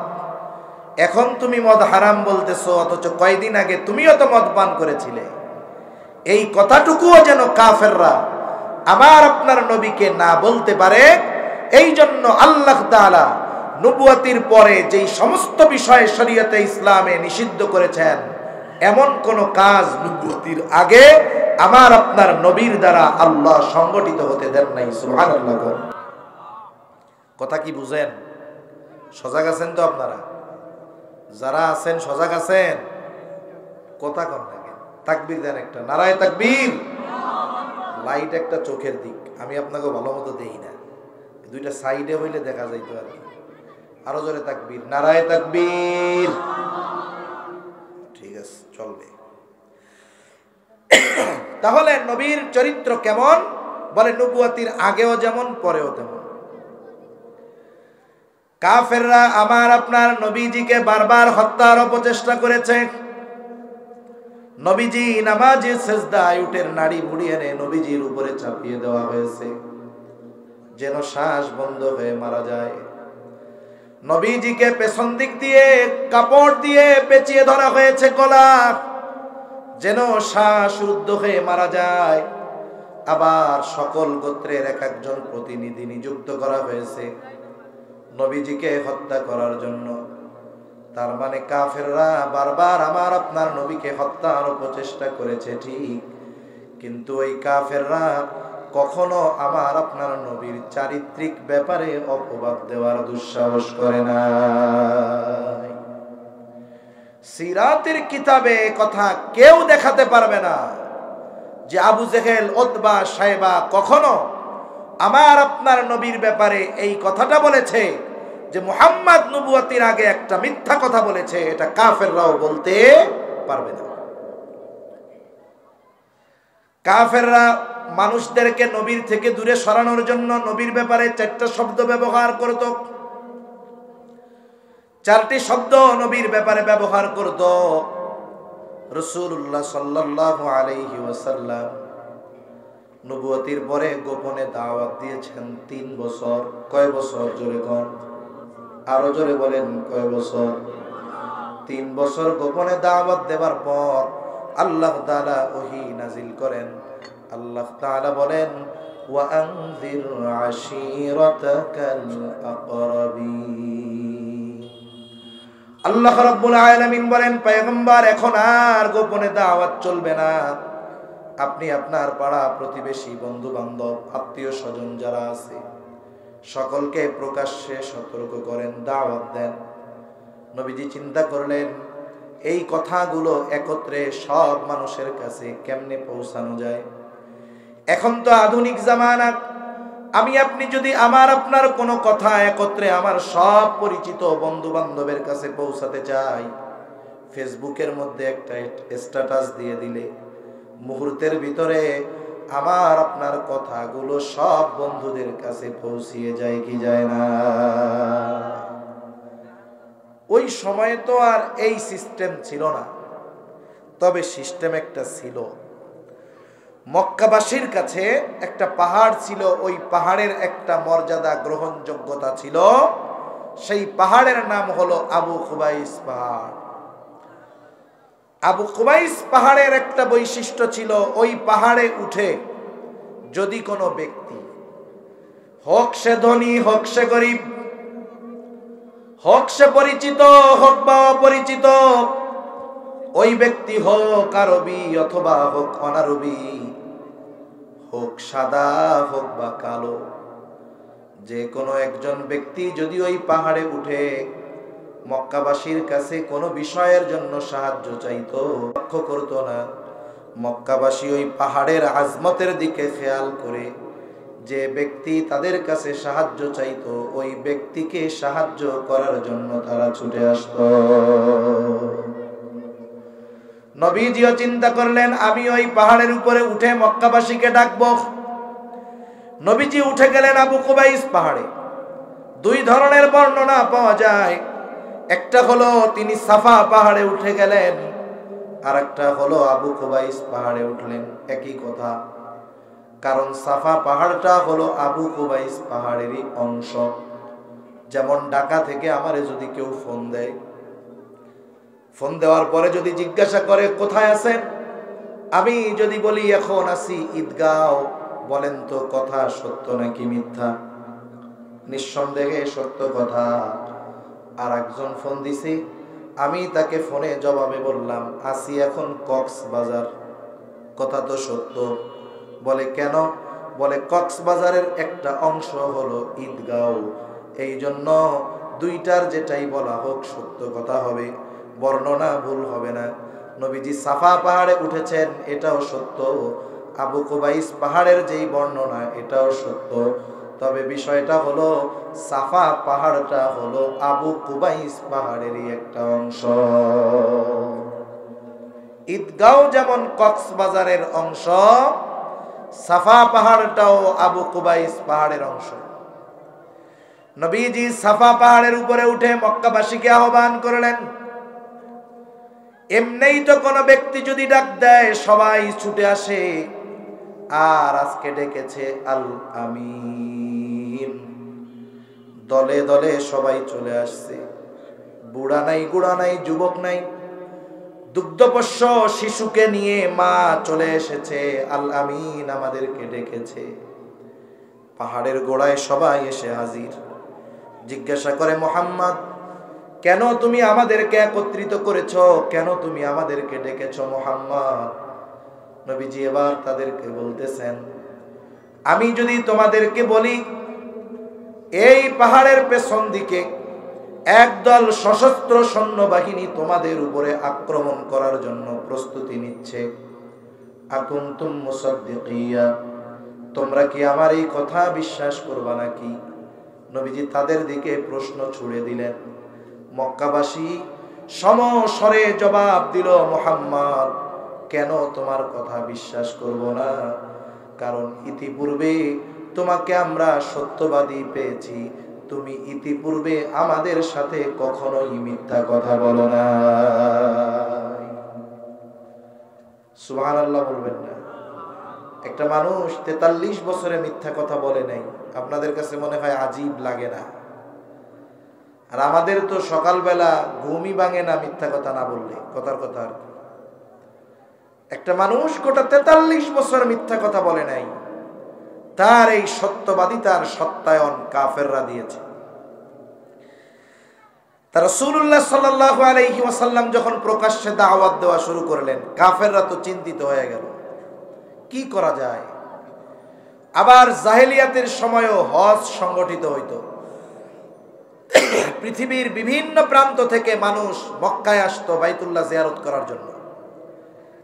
Speaker 1: এখন তুমি মদ হারাম বলতেছো, অথচ কয়দিন আগে তুমিও তো মদ পান করেছিলে। এই কথাটুকুও যেন কাফেররা আমার আপনার নবীকে না বলতে পারে। এই জন্য আল্লাহ তাআলা নবুয়াতির পরে যেই সমস্ত বিষয় শরীয়তে ইসলামে নিষিদ্ধ করেছেন, এমন কোন কাজ নবুয়াতির আগে আমার আপনার নবীর দ্বারা আল্লাহ সংগঠিত হতে দেন নাই। সুবহানাল্লাহ। কথা কি বুঝেন? সজাগ আছেন তো আপনারা? যারা আছেন সজাগ আছেন? কথা কন না, তাকবীর দেন একটা, নারায়ে তাকবীর। লাইট একটা চোখের দিক, আমি আপনাকে ভালো মতো দেই না, দুইটা সাইডে হইলে দেখা যাইতো আর কি। আরো জোরে তাকবীর, নারায়ে তাকবীর। ঠিক আছে, চলবে। তাহলে নবীর চরিত্র কেমন? বলে নবুয়তির আগেও যেমন পরেও তেমন। কাফেররা আমার আপনার নবীজিকে বারবার হত্যার অপচেষ্টা করেছে। নবীজি নামাজে সেজদায় উটের নাড়ি মুড়ি এনে নবীজির উপরে চাপিয়ে দেওয়া হয়েছে যেন শ্বাস বন্ধ হয়ে মারা যায়। নবীজিকে পেছন দিক দিয়ে কাপড় দিয়ে পেঁচিয়ে ধরা হয়েছে গলা, যেন শ্বাস রুদ্ধ হয়ে মারা যায়। আবার সকল গোত্রের এক একজন প্রতিনিধি নিযুক্ত করা হয়েছে নবীজিকে হত্যা করার জন্য। তার মানে কাফেররা বারবার আমার আপনার নবীকে হত্যার প্রচেষ্টা করেছে ঠিক, কিন্তু ওই কাফেররা কখনো আমার আপনার নবীর চারিত্রিক ব্যাপারে অপবাদ দেওয়ার দুঃসাহস করে না। সিরাতের কিতাবে কথা কেউ দেখাতে পারবে না যে আবু জেহেল, উতবা, সাইবা কখনো আমার আপনার নবীর ব্যাপারে এই কথাটা বলেছে যে মুহাম্মদ নবুয়তির আগে একটা মিথ্যা কথা বলেছে। এটা কাফেররাও বলতে পারবে না। কাফেররা মানুষদেরকে নবীর থেকে দূরে সরানোর জন্য নবীর ব্যাপারে 4টা শব্দ ব্যবহার করত। 4টি শব্দ নবীর ব্যাপারে ব্যবহার করত। রাসূলুল্লাহ সাল্লাল্লাহু আলাইহি ওয়াসাল্লাম নবুয়তির পরে গোপনে দাওয়াত দিয়েছেন 3 বছর। কয় বছর? জোরে কোন, আরো জোরে বলেন, কয় বছর? 3 বছর গোপনে দাওয়াত দেবার পর আল্লাহ তাআলা ওহী নাজিল করেন। আল্লাহ তাআলা বলেন, ওয়া আনযির আশীরাতাকাল আকরাবিন। আল্লাহ রাব্বুল আলামিন বলেন, পয়গম্বর এখন আর গোপনে দাওয়াত চলবে না। আপনি আপনার পাড়া প্রতিবেশী, বন্ধু বান্ধব, আত্মীয় স্বজন যারা আছে সকলকে প্রকাশ্যে সতর্ক করেন, দাওয়াত দেন। নবীজি চিন্তা করলেন এই কথাগুলো একত্রে সব মানুষের কাছে কেমনে পৌঁছানো যায়। এখন তো আধুনিক জামানা, আমি আপনি যদি আমার আপনার কোনো কথা একত্রে আমার সব পরিচিত বন্ধু বান্ধবের কাছে পৌঁছাতে চাই, ফেসবুকের মধ্যে একটা স্ট্যাটাস দিয়ে দিলে মুহূর্তের ভিতরে আমার আপনার কথাগুলো সব বন্ধুদের কাছে পৌঁছিয়ে যায় কি যায় না? ওই সময়ে তো আর এই সিস্টেম ছিল না, তবে সিস্টেম একটা ছিল। মক্কাবাসীর কাছে একটা পাহাড় ছিল, ওই পাহাড়ের একটা মর্যাদা, গ্রহণযোগ্যতা ছিল। সেই পাহাড়ের নাম হলো আবু কুবাইস পাহাড়। আবু কুবাইস পাহাড়ের একটা বৈশিষ্ট্য ছিল, ওই পাহাড়ে উঠে যদি কোনো ব্যক্তি, হোক সে ধনী, হোক সে গরিব, হোক সে পরিচিত, হোক বা অপরিচিত, ওই ব্যক্তি হোক আরবি অথবা হোক অনারবি, হোক সাদা হোক বা কালো, যে কোনো একজন ব্যক্তি যদি ওই পাহাড়ে উঠে মক্কাবাসীর কাছে কোনো বিষয়ের জন্য সাহায্য চাইতো, লক্ষ্য করতো না। মক্কাবাসী ওই পাহাড়ের আজমতের দিকে খেয়াল করে যে ব্যক্তি তাদের কাছে সাহায্য চাইতো, ওই ব্যক্তিকে সাহায্য করার জন্য তারা ছুটে আসতো। নবীজিও চিন্তা করলেন আমি ওই পাহাড়ের উপরে উঠে মক্কাবাসীকে ডাকবো। নবীজি উঠে গেলেন আবু কুবাইস পাহাড়ে। 2 ধরনের বর্ণনা পাওয়া যায়। একটা হলো তিনি সাফা পাহাড়ে উঠে গেলেন, আর একটা হলো আবু কুবাইস পাহাড়ে উঠলেন। একই কথা, কারণ সাফা পাহাড়টা হলো আবু কুবাইস পাহাড়েরই অংশ। যেমন ঢাকা থেকে আমারে যদি কেউ ফোন দেয়, ফোন দেওয়ার পরে যদি জিজ্ঞাসা করে কোথায় আছেন, আমি যদি বলি এখন আছি ঈদগাঁও, বলেন তো কথা সত্য নাকি মিথ্যা? নিঃসন্দেহে সত্য কথা। আর একজন ফোন দিছি, আমি তাকে ফোনে জবাবে বললাম আছি এখন কক্সবাজার, কথা তো সত্য। বলে কেন? বলে কক্সবাজারের একটা অংশ হলো ঈদগাঁও, এই জন্য 2টার যেটাই বলা হোক সত্য কথা হবে, বর্ণনা ভুল হবে না। নবীজি সাফা পাহাড়ে উঠেছেন এটাও সত্য, আবু কুবাইস পাহাড়ের যেই বর্ণনা এটাও সত্য। তবে বিষয়টা হলো সাফা পাহাড়টা হলো আবু কুবাইস পাহাড়েরই একটা অংশ। ঈদগাঁও যেমন কক্সবাজারের অংশ, সাফা পাহাড়টাও আবু কুবাইস পাহাড়ের অংশ। নবীজি সাফা পাহাড়ের উপরে উঠে মক্কাবাসীকে আহ্বান করলেন। এমনিই তো কোনো ব্যক্তি যদি ডাক দেয় সবাই ছুটে আসে, আর আজকে ডেকেছে আল আমিন, দলে দলে সবাই চলে আসছে। বুড়া নাই, গুড়া নাই, যুবক নাই, দুগ্ধপোষ্য শিশুকে নিয়ে মা চলে এসেছে। আল আমিন আমাদেরকে ডেকেছে। পাহাড়ের গোড়ায় সবাই এসে হাজির। জিজ্ঞাসা করে, মুহাম্মদ, কেন তুমি আমাদেরকে একত্রিত করেছ? কেন তুমি আমাদেরকে ডেকেছ মুহাম্মদ? নবীজি এবার তাদেরকে বলতেছেন, আমি যদি তোমাদেরকে বলি এই পাহাড়ের পেছন দিকে একদল সশস্ত্র সৈন্যবাহিনী তোমাদের উপরে আক্রমণ করার জন্য প্রস্তুতি নিচ্ছে, আকুনতুম মুসাদ্দিকিয়া, তোমরা কি আমার এই কথা বিশ্বাস করবা নাকি? নবীজি তাদের দিকে প্রশ্ন ছুড়ে দিলেন। মক্কাবাসী সমস্বরে জবাব দিল, মুহাম্মদ, কেন তোমার কথা বিশ্বাস করব না? কারণ ইতিপূর্বে তোমাকে আমরা সত্যবাদী পেয়েছি, তুমি ইতিপূর্বে আমাদের সাথে কখনোই মিথ্যা কথা বলো না। সুবহানাল্লাহ বলবেন না? একটা মানুষ 43 বছরে মিথ্যা কথা বলে নাই, আপনাদের কাছে মনে হয় আজীব লাগে না? আর আমাদের তো সকালবেলা ঘুমই ভাঙে না মিথ্যা কথা না বললে, কথার কথা আর কি। একটা মানুষ গোটা 43 বছর মিথ্যা কথা বলে নাই, তার এই সত্যবাদিতার সত্যায়ন কাফেররা দিয়েছে। তার রাসূলুল্লাহ সাল্লাল্লাহু আলাইহি ওয়াসাল্লাম যখন প্রকাশ্যে দাওয়াত দেওয়া শুরু করলেন, কাফেররা তো চিন্তিত হয়ে গেল, কি করা যায়। আবার জাহেলিয়াতের সময়ও হজ সংগঠিত হইতো। পৃথিবীর বিভিন্ন প্রান্ত থেকে মানুষ মক্কায় আসতো বাইতুল্লাহ জিয়ারত করার জন্য।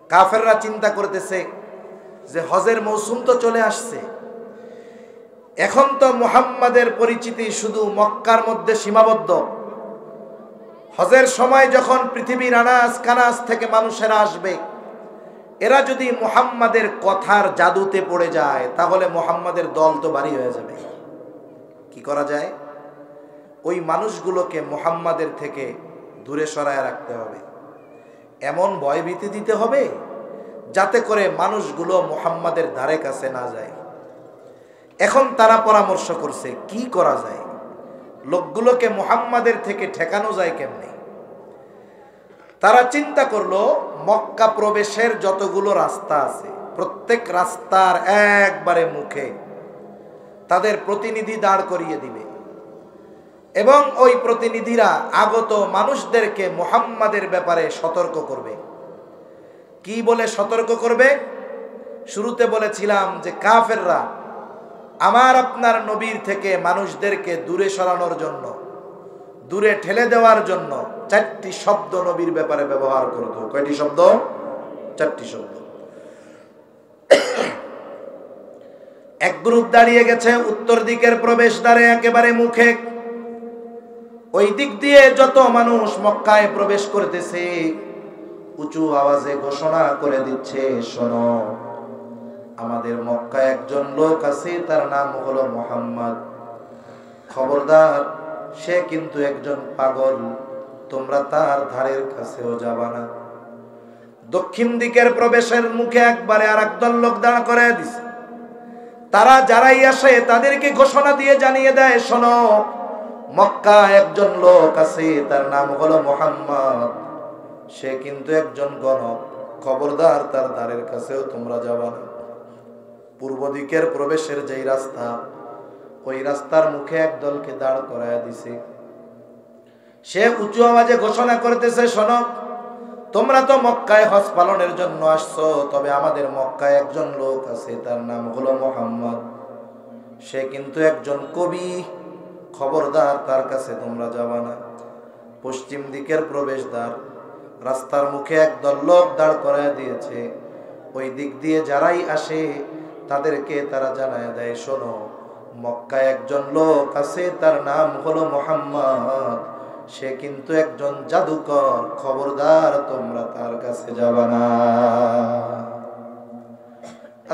Speaker 1: কাফেররা চিন্তা করতেছে যে হজের মৌসুম তো চলে আসছে, এখন তো মুহাম্মাদের পরিচিতি শুধু মক্কার মধ্যে সীমাবদ্ধ। হজের সময় যখন পৃথিবীর আনাজ কানাজ থেকে মানুষেরা আসবে, এরা যদি মুহাম্মাদের কথার জাদুতে পড়ে যায় তাহলে মুহাম্মাদের দল তো ভারী হয়ে যাবে। কি করা যায়? ওই মানুষগুলোকে মুহাম্মাদের থেকে দূরে সরায় রাখতে হবে, এমন ভয়ভীতি দিতে হবে যাতে করে মানুষগুলো মুহাম্মাদের ধারে কাছে না যায়। এখন তারা পরামর্শ করছে কি করা যায়, লোকগুলোকে মুহাম্মাদের থেকে ঠেকানো যায় কেমনে। তারা চিন্তা করলো মক্কা প্রবেশের যতগুলো রাস্তা আছে প্রত্যেক রাস্তার একবারে মুখে তাদের প্রতিনিধি দাঁড় করিয়ে দিবে এবং ওই প্রতিনিধিরা আগত মানুষদেরকে মুহাম্মাদের ব্যাপারে সতর্ক করবে। কি বলে সতর্ক করবে? শুরুতে বলেছিলাম যে কাফেররা আমার আপনার নবীর থেকে মানুষদেরকে দূরে সরানোর জন্য, দূরে ঠেলে দেওয়ার জন্য 4টি শব্দ নবীর ব্যাপারে ব্যবহার করত। কয়টি শব্দ? 4টি শব্দ। এক গ্রুপ দাঁড়িয়ে গেছে উত্তর দিকের প্রবেশদ্বারে একেবারে মুখে। ওই দিক দিয়ে যত মানুষ মক্কায় প্রবেশ করতেছে উঁচু আওয়াজে ঘোষণা করে দিচ্ছে, শোনো, আমাদের মক্কায় একজন লোক আছে, তার নাম হলো মুহাম্মদ। খবরদার, সে কিন্তু একজন পাগল, তোমরা তার ধারের কাছেও যাবা না। দক্ষিণ দিকের প্রবেশের মুখে একবারে আর একদল লোক দাঁড় করে দিছে। তারা যারাই আসে তাদেরকে ঘোষণা দিয়ে জানিয়ে দেয়, শোনো, মক্কা একজন লোক আছে, তার নাম হলো মুহাম্মদ, সে কিন্তু একজন গণক, খবরদার তার ধারের কাছেও তোমরা যাবা না। পূর্ব দিকের প্রবেশের যেই রাস্তা, ওই রাস্তার মুখে একদলকে দাঁড় করায় দিছে। সে উঁচু আওয়াজে ঘোষণা করতেছে, শোনো, তোমরা তো মক্কায় হজ পালনের জন্য আসছো, তবে আমাদের মক্কায় একজন লোক আছে, তার নাম হলো মুহাম্মদ, সে কিন্তু একজন কবি, খবরদার তার কাছে তোমরা যাবা না। পশ্চিম দিকের প্রবেশদ্বার, রাস্তার মুখে একদল লোক দাঁড় করায় দিয়েছে। ওই দিক দিয়ে যারাই আসে তাদেরকে তারা জানায় দেয়, শোনো, মক্কায় একজন লোক আছে, তার নাম হলো মুহাম্মদ, সে কিন্তু একজন জাদুকর, খবরদার তোমরা তার কাছে যাবা না।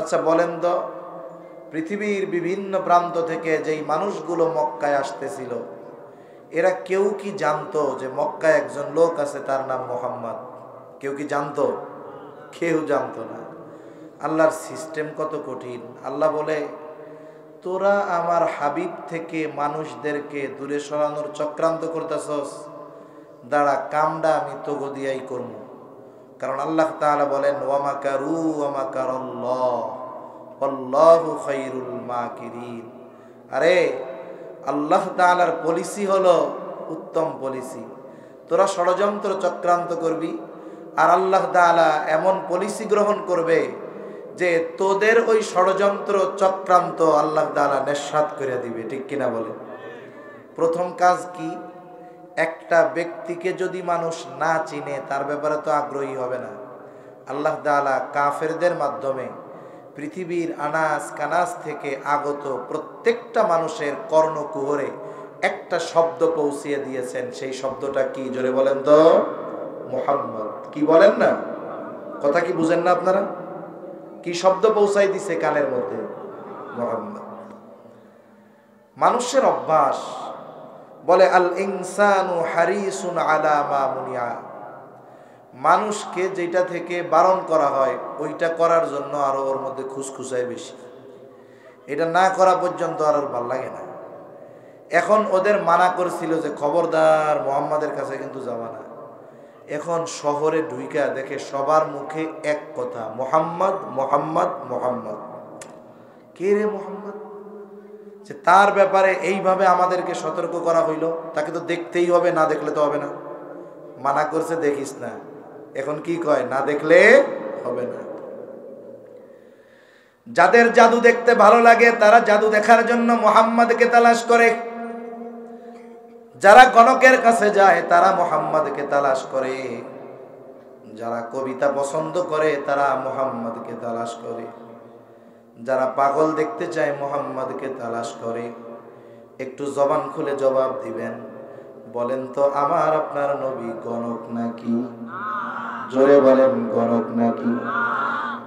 Speaker 1: আচ্ছা বলেন তো, পৃথিবীর বিভিন্ন প্রান্ত থেকে যেই মানুষগুলো মক্কায় আসতেছিল, এরা কেউ কি জানতো যে মক্কায় একজন লোক আছে তার নাম মোহাম্মদ? কেউ কি জানতো? কেউ জানতো না। আল্লাহর সিস্টেম কত কঠিন। আল্লাহ বলে, তোরা আমার হাবিব থেকে মানুষদেরকে দূরে সরানোর চক্রান্ত করতেছস, দাঁড়া কামডা আমি তোগো দিয়াই করব। কারণ আল্লাহ তাআলা বলেন, ওয়ামাকারু ওয়ামাকারাল্লাহ আল্লাহু খায়রুল মাকিরিন। আরে আল্লাহ তাআলার পলিসি হলো উত্তম পলিসি। তোরা ষড়যন্ত্র চক্রান্ত করবি, আর আল্লাহ তাআলা এমন পলিসি গ্রহণ করবে যে তোদের ওই ষড়যন্ত্র চক্রান্ত আল্লাহ তাআলা নিঃসাত করে দিবে। ঠিক কিনা বলে? প্রথম কাজ কি? একটা ব্যক্তিকে যদি মানুষ না চিনে তার ব্যাপারে তো আগ্রহী হবে না। আল্লাহ তাআলা কাফেরদের মাধ্যমে পৃথিবীর আনাস কানাস থেকে আগত প্রত্যেকটা মানুষের কর্ণকুহরে একটা শব্দ পৌঁছিয়ে দিয়েছেন। সেই শব্দটা কি? জোরে বলেন তো। মুহাম্মদ। কি বলেন না? কথা কি বুঝেন না আপনারা? কি শব্দ পৌঁছাই দিছে কানের মধ্যে? মুহাম্মদ। মানুষের অভ্যাস, বলে আল ইনসানু হারিসুন আলা মা মুনিয়া। মানুষকে যেটা থেকে বারণ করা হয় ওইটা করার জন্য আরো ওর মধ্যে খুসখুসাই বেশি। এটা না করা পর্যন্ত আর ওর ভাল লাগে না। এখন ওদের মানা করছিল যে খবরদার মুহাম্মাদের কাছে কিন্তু যাবা না। এখন শহরে ঢুইকা দেখে সবার মুখে এক কথা, মুহাম্মদ মুহাম্মদ মুহাম্মদ। কে রে মুহাম্মদ? যে তার ব্যাপারে এইভাবে আমাদেরকে সতর্ক করা হইল, তাকে তো দেখতেই হবে, না দেখলে তো হবে না। মানা করছে দেখিস না, এখন কি কয়? না দেখলে হবে না। যাদের জাদু দেখতে ভালো লাগে তারা জাদু দেখার জন্য মুহাম্মদকে তালাশ করে। যারা গণকের কাছে যায় তারা মুহাম্মদকে তালাশ করে। যারা কবিতা পছন্দ করে তারা মুহাম্মদকে তালাশ করে। যারা পাগল দেখতে চায় মুহাম্মদকে তালাশ করে। একটু জবান খুলে জবাব দিবেন, বলেন তো আমার আপনার নবী গণক নাকি? জোরে বলেন, গণক নাকি?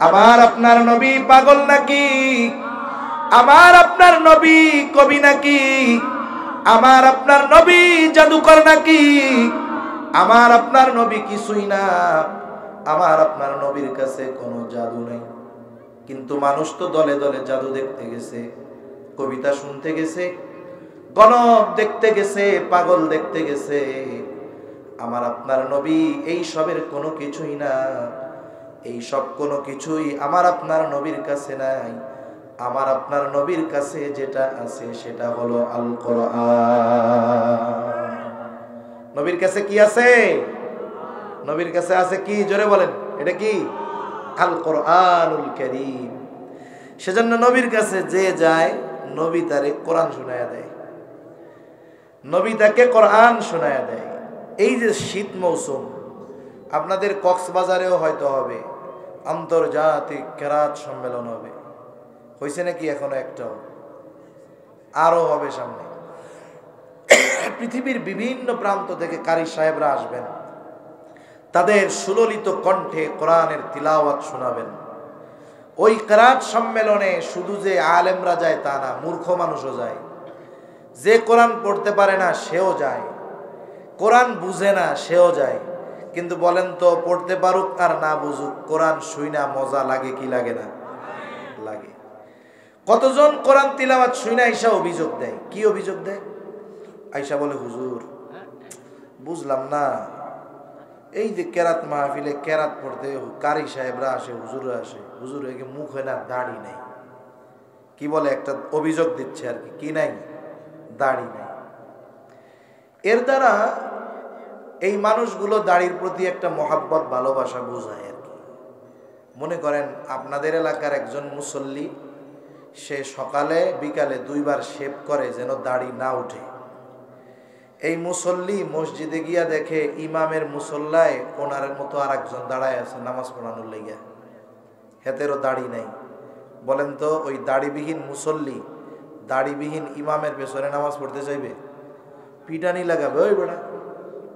Speaker 1: আমার আপনার নবী পাগল নাকি? আমার আপনার নবী কবি নাকি? আমার আপনার নবী জাদুকর নাকি? আমার আপনার নবী কিছুই না। আমার আপনার নবীর কাছে কোনো জাদু নেই। কিন্তু মানুষ তো দলে দলে জাদু দেখতে গেছে, কবিতা শুনতে গেছে, গণক দেখতে গেছে, পাগল দেখতে গেছে। আমার আপনার নবী এই সবের কোনো কিছুই না। এই সব কোনো কিছুই আমার আপনার নবীর কাছে নাই। আমার আপনার নবীর কাছে যেটা আছে সেটা হলো আল কোরআন। নবীর কাছে কি আছে? নবীর কাছে আছে কি? জোরে বলেন, এটা কি? আল কোরআনুল কারীম। সেজন্য নবীর কাছে যে যায় নবী তারে কোরআন শোনায়া দেয়, নবী তাকে কোরআন শোনায়া দেয়। এই যে শীত মৌসুম, আপনাদের কক্সবাজারেও হয়তো হবে আন্তর্জাতিক কেরাত সম্মেলন হবে। হয়েছে নাকি এখনো একটাও? আরো হবে সামনে। পৃথিবীর বিভিন্ন প্রান্ত থেকে কারি সাহেবরা আসবেন, তাদের সুললিত কণ্ঠে কোরআনের তিলাওয়াত শোনাবেন। ওই কেরাত সম্মেলনে শুধু যে আলেমরা যায় তা না, মূর্খ মানুষও যায়। যে কোরআন পড়তে পারে না সেও যায়, কোরআন বুঝে না সেও যায়। কিন্তু বলেন তো, পড়তে পারুক আর না বুঝুক, কোরআন শুইনা মজা লাগে কি লাগে না? লাগে। কতজন কোরআন তিলাওয়াত শুইনা আইসা অভিযোগ দেয়। কি অভিযোগ দেয়? আইসা বলে, হুজুর বুঝলাম না, এই যে কেরাত মাহফিলে কেরাত পড়তে কারি সাহেবরা আসে, হুজুররা আসে, হুজুর একে মুখ হয় না, দাড়ি নাই। কি বলে? একটা অভিযোগ দিচ্ছে আর কি। কি নাই? দাড়ি নাই। এর দ্বারা এই মানুষগুলো দাড়ির প্রতি একটা মহাব্বত ভালোবাসা বোঝায় আর কি। মনে করেন আপনাদের এলাকার একজন মুসল্লি, সে সকালে বিকালে 2 বার শেভ করে যেন দাড়ি না উঠে। এই মুসল্লি মসজিদে গিয়া দেখে ইমামের মুসল্লায় ওনার মতো আর একজন দাঁড়ায় আছে নামাজ পড়ানোর লেগে, হেতেরও দাড়ি নাই। বলেন তো, ওই দাড়িবিহীন মুসল্লি দাড়িবিহীন ইমামের পেছনে নামাজ পড়তে চাইবে? পিটানি লাগাবে। ওই বেড়া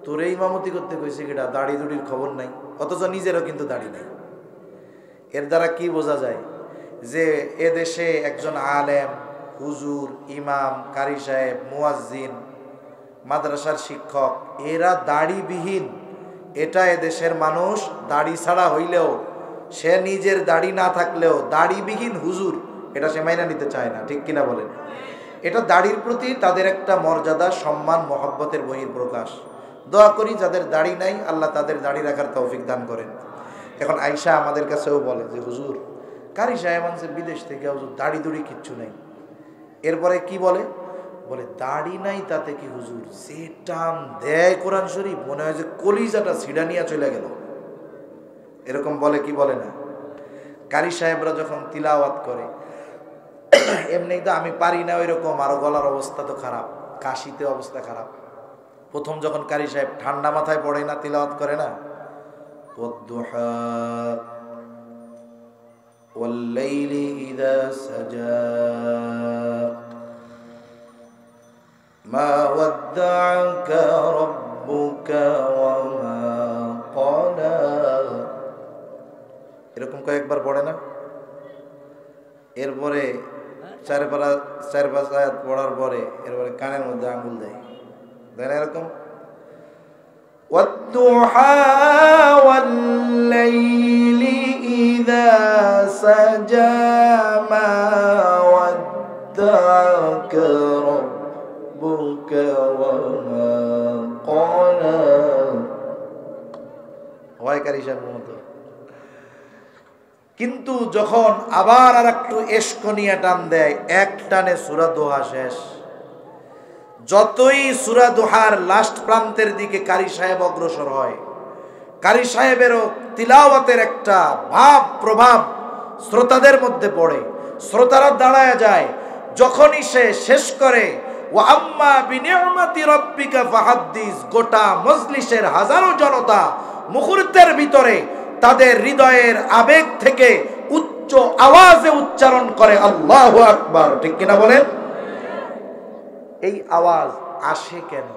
Speaker 1: তোরে ইমামতি করতে কইছে কিটা, দাড়ি দুড়ির খবর নাই, অথচ নিজেরও কিন্তু দাড়ি নাই। এর দ্বারা কি বোঝা যায় যে এ দেশে একজন আলেম, হুজুর, ইমাম, কারি সাহেব, মুয়াজ্জিন, মাদ্রাসার শিক্ষক, এরা দাড়িবিহীন, এটা এদেশের মানুষ দাড়ি ছাড়া হইলেও, সে নিজের দাড়ি না থাকলেও দাড়িবিহীন হুজুর এটা সে মাইনা নিতে চায় না, ঠিক কিনা বলেন? এটা দাড়ির প্রতি তাদের একটা মর্যাদা, সম্মান, মহব্বতের বহিঃপ্রকাশ। দোয়া করি যাদের দাড়ি নাই আল্লাহ তাদের দাড়ি রাখার তৌফিক দান করেন। এখন আয়েশা আমাদের কাছেও বলে যে হুজুর, কারি সাহেব আনছে বিদেশ থেকে, হুজুর দাড়ি দুড়ি কিচ্ছু নাই। এরপরে কি বলে, বলে দাড়ি নাই তাতে কি হুজুর, যে টান দেয় কোরআন শরীফ মনে হয় যে কলিজাটা ছিড়া নিয়ে চলে গেল, এরকম বলে কি বলে না? কারি সাহেবরা যখন তিলাওয়াত করে, এমনি তো আমি পারি না ওইরকম, আরো গলার অবস্থা তো খারাপ, কাশিতে অবস্থা খারাপ। প্রথম যখন কারি সাহেব ঠান্ডা মাথায় পড়ে না, তিলাওয়াত করে না, ওয়াদ-দুহা ওয়াল-লাইলি ইযা সাজা মা ওয়াদ্দা'আকা রাব্বুকা ওয়া মা ক্বালা, এরকম কয়েকবার পড়ে না? এরপরে চার পাঁচ আয়াত পড়ার পরে এরপরে কানের মধ্যে আঙ্গুল দেয়, তাই না? এরকম ওয়াদ-দুহা ওয়াল-লাইলি ইযা সাজা মা ওয়াদ্দা'আকা রাব্বুকা ওয়া মা ক্বালা, ওয়াইকারি সাহেবের মতো। কিন্তু যখন আবার আর একটু এশকনিয়া টান দেয়, এক টানে সূরা দোহা শেষ। যতই সূরা দোহার লাস্ট প্রান্তের দিকে কারি সাহেব অগ্রসর হয়, কারি সাহেবেরও তিলাওয়াতের একটা ভাব প্রভাব শ্রোতাদের মধ্যে পড়ে, শ্রোতারা দাঁড়ায় যায়। যখনই সে শেষ করে ওয়া আম্মা বিনি'মাতি রাব্বিকা ফাহাদ্দিস, গোটা মজলিসের হাজারো জনতা মুহূর্তের ভিতরে তাদের হৃদয়ের আবেগ থেকে উচ্চ আওয়াজে উচ্চারণ করে আল্লাহু আকবার, ঠিক কিনা বলেন? এই আওয়াজ আসে কেন?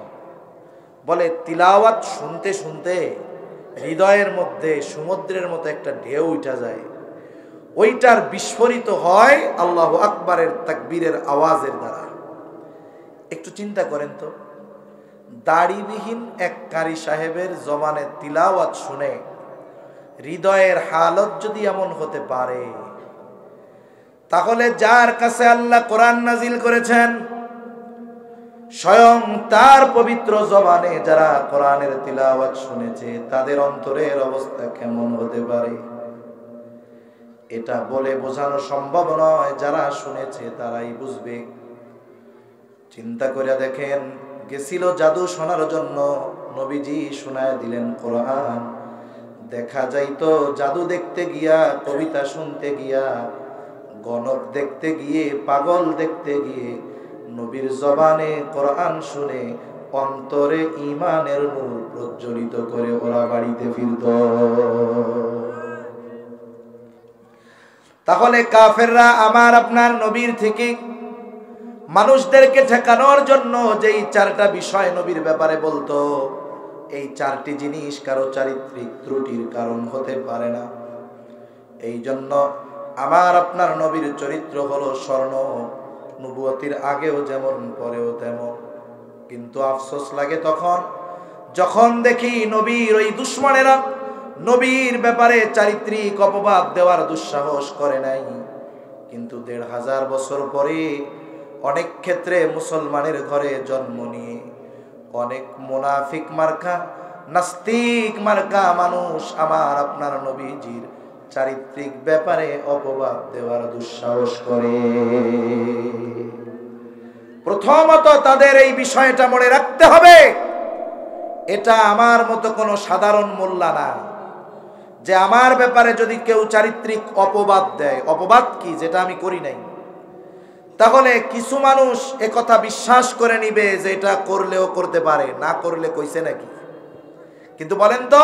Speaker 1: বলে তিলাওয়াত শুনতে শুনতে হৃদয়ের মধ্যে সমুদ্রের মতো একটা ঢেউ উঠা যায়, ওইটার বিস্ফোরিত হয় আল্লাহু আকবারের তাকবীরের আওয়াজের দ্বারা। একটু চিন্তা করেন তো, দাড়িবিহীন এক কারি সাহেবের জবানে তিলাওয়াত শুনে হৃদয়ের হালত যদি এমন হতে পারে, তাহলে যার কাছে আল্লাহ কোরআন নাজিল করেছেন, স্বয়ং তার পবিত্র জবানে যারা কোরআনের তিলাওয়াত শুনেছে, তাদের অন্তরের অবস্থা কেমন হতে পারে এটা বলে বোঝানো সম্ভব নয়। যারা শুনেছে তারাই বুঝবে। চিন্তা করে দেখেন, গেছিল জাদু শোনার জন্য, নবীজি শোনায় দিলেন কোরআন। দেখা যাইতো জাদু দেখতে গিয়া, কবিতা শুনতে গিয়া, গণক দেখতে গিয়ে, পাগল দেখতে গিয়ে নবীর জবানে কোরআন শুনে অন্তরে ঈমানের নূর প্রজ্বলিত করে ওরা বাড়িতে ফিরত। তাহলে কাফেররা আমার আপনার নবীর থেকে মানুষদেরকে ঠেকানোর জন্য যেই চারটা বিষয় নবীর ব্যাপারে বলতো, এই চারটি জিনিস কারো চারিত্রিক ত্রুটির কারণ হতে পারে না। এই জন্য আমার আপনার নবীর চরিত্র হলো স্বর্ণ, নবুয়তির আগেও যেমন পরেও তেমন। কিন্তু আফসোস লাগে তখন যখন দেখি নবীর ওই দুশমনেরা নবীর ব্যাপারে চারিত্রিক অপবাদ দেওয়ার দুঃসাহস করে নাই। কিন্তু ১৫০০ বছর পরে অনেক ক্ষেত্রে মুসলমানের ঘরে জন্ম নিয়ে অনেক মুনাফিক মার্কা, নাস্তিক মার্কা মানুষ আমার আপনার নবীজির চারিত্রিক ব্যাপারে অপবাদ দেওয়ার দুঃসাহস করে। প্রথমত তাদের এই বিষয়টা মনে রাখতে হবে, এটা আমার মতো কোনো সাধারণ মোল্লা না যে আমার ব্যাপারে যদি কেউ চারিত্রিক অপবাদ দেয়। অপবাদ কি? যেটা আমি করি নাই। তাহলে কিছু মানুষ একথা বিশ্বাস করে নিবে যে এটা করলেও করতে পারে, না করলে কইছে নাকি? কিন্তু বলেন তো,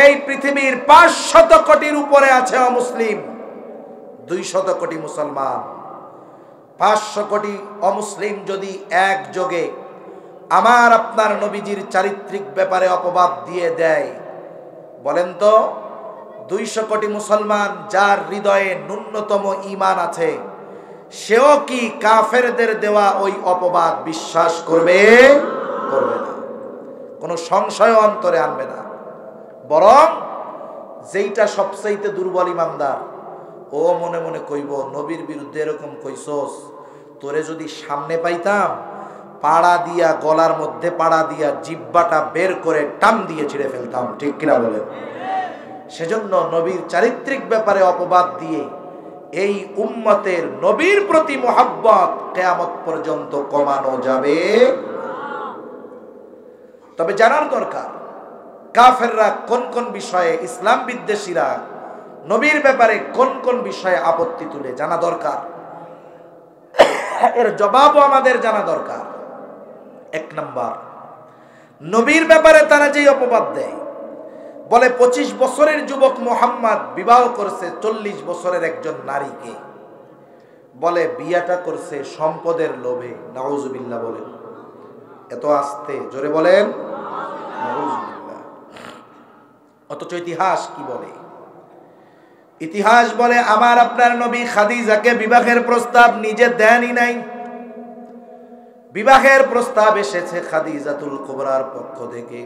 Speaker 1: এই পৃথিবীর ৫০০ কোটির উপরে আছে অমুসলিম, ২০০ কোটি মুসলমান। ৫০০ কোটি অমুসলিম যদি একযোগে আমার আপনার নবীজির চারিত্রিক ব্যাপারে অপবাদ দিয়ে দেয়, বলেন তো 200 কোটি মুসলমান যার হৃদয়ে ন্যূনতম ঈমান আছে, সেও কি কাফেরদের দেওয়া ওই অপবাদ বিশ্বাস করবে? করবে না, কোনো সংশয় অন্তরে আনবে না। বরং যেইটা সবচাইতে দুর্বল ইমানদার, ও মনে মনে কইব, নবীর বিরুদ্ধে এরকম কইছস, তোরে যদি সামনে পাইতাম, পাড়া দিয়া, গলার মধ্যে পাড়া দিয়া জিহ্বাটা বের করে টান দিয়ে ছিঁড়ে ফেলতাম। ঠিক কিনা বলে? সেজন্য নবীর চারিত্রিক ব্যাপারে অপবাদ দিয়ে এই উম্মতের নবীর প্রতি মুহাব্বত কিয়ামত পর্যন্ত কমানো যাবে। তবে জানার দরকার, কাফেররা কোন কোন বিষয়ে, ইসলাম বিদ্বেষীরা নবীর ব্যাপারে কোন কোন বিষয়ে আপত্তি তুলে, জানা দরকার। এর জবাবও আমাদের জানা দরকার। 1 নাম্বার, নবীর ব্যাপারে তারা যেই অপবাদ দেয়, বলে 25 বছরের যুবক মুহাম্মদ বিবাহ করছে 40 বছরের একজন নারীকে, বলে বিয়াটা করছে সম্পদের লোভে। নাউজুবিল্লাহ বলেন। এত আস্তে, জোরে বলেন নাউজুবিল্লাহ। অথচ ইতিহাস কি বলে? ইতিহাস বলে আমার আপনার নবী খাদিজাকে বিবাহের প্রস্তাব নিজে দেনই নাই। বিবাহের প্রস্তাব এসেছে খাদিজাতুল কুবরার পক্ষ থেকে।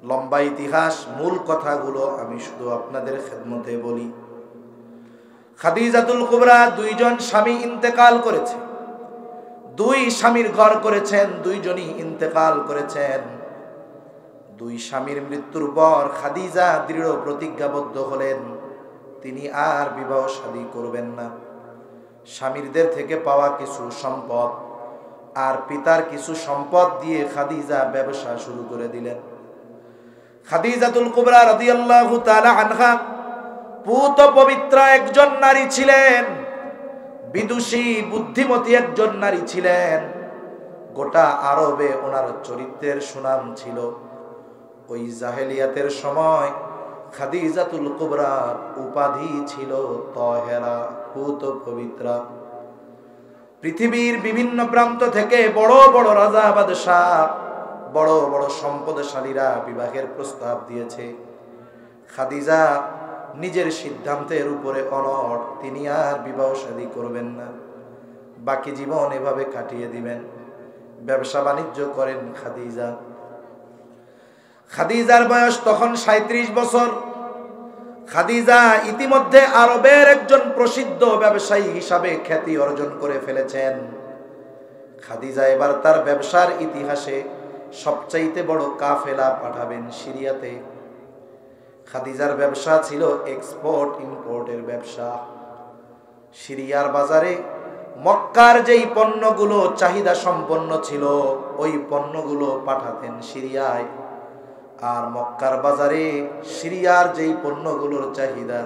Speaker 1: লম্বা ইতিহাস, মূল কথাগুলো আমি শুধু আপনাদের খেদমতে বলি। খাদিজাতুল কুবরা 2 জন স্বামী ইন্তেকাল করেছে, 2 স্বামীর ঘর করেছেন, 2 জনই ইন্তেকাল করেছেন। 2 স্বামীর মৃত্যুর পর খাদিজা দৃঢ় প্রতিজ্ঞাবদ্ধ হলেন, তিনি আর বিবাহ শাদী করবেন না। স্বামীদের থেকে পাওয়া কিছু সম্পদ আর পিতার কিছু সম্পদ দিয়ে খাদিজা ব্যবসা শুরু করে দিলেন। খাদিজাতুল কুবরা রাদিয়াল্লাহু তাআলা আনহা পুত পবিত্র একজন নারী ছিলেন, বিদুষী বুদ্ধিমতী একজন নারী ছিলেন। গোটা আরবে ওনার চরিত্রের সুনাম ছিল। ওই জাহেলিয়াতের সময় খাদিজাতুল কুবরার উপাধি ছিল তাহেরা, পুত পবিত্রা। পৃথিবীর বিভিন্ন প্রান্ত থেকে বড় বড় রাজা বাদশাহ, বড় বড় সম্পদশালীরা বিবাহের প্রস্তাব দিয়েছে। খাদিজা নিজের সিদ্ধান্তের উপরে অনড়, তিনি আর বিবাহ শাদী করবেন না, বাকি জীবন এভাবে কাটিয়ে দিবেন। ব্যবসা বাণিজ্য করেন খাদিজা। খাদিজার বয়স তখন 37 বছর। খাদিজা ইতিমধ্যে আরবের একজন প্রসিদ্ধ ব্যবসায়ী হিসাবে খ্যাতি অর্জন করে ফেলেছেন। খাদিজা এবার তার ব্যবসার ইতিহাসে সবচাইতে বড় কাফেলা পাঠাবেন সিরিয়াতে। খাদিজার ব্যবসা ছিল এক্সপোর্ট ইম্পোর্টের ব্যবসা। সিরিয়ার বাজারে মক্কার যেই পণ্যগুলো চাহিদা সম্পন্ন ছিল, ওই পণ্যগুলো পাঠাতেন সিরিয়ায়। আর মক্কার বাজারে সিরিয়ার যেই পণ্যগুলোর চাহিদা,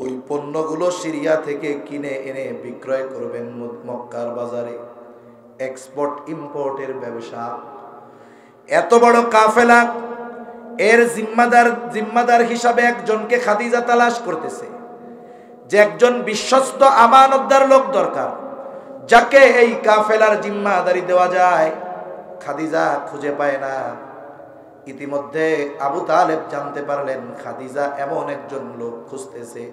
Speaker 1: ওই পণ্যগুলো সিরিয়া থেকে কিনে এনে বিক্রয় করবেন মক্কার বাজারে। এক্সপোর্ট ইম্পোর্টের ব্যবসা। এত বড় কাফেলা, এর জিম্মাদার হিসাবে একজনকে খাদিজা তালাশ করতেছে, যে একজন বিশ্বস্ত আমানতদার লোক দরকার, যাকে এই কাফেলার জিম্মাদারি দেওয়া যায়। খাদিজা খুঁজে পায় না। ইতিমধ্যে আবু তালেব জানতে পারলেন খাদিজা এমন একজন লোক খুঁজতেছে।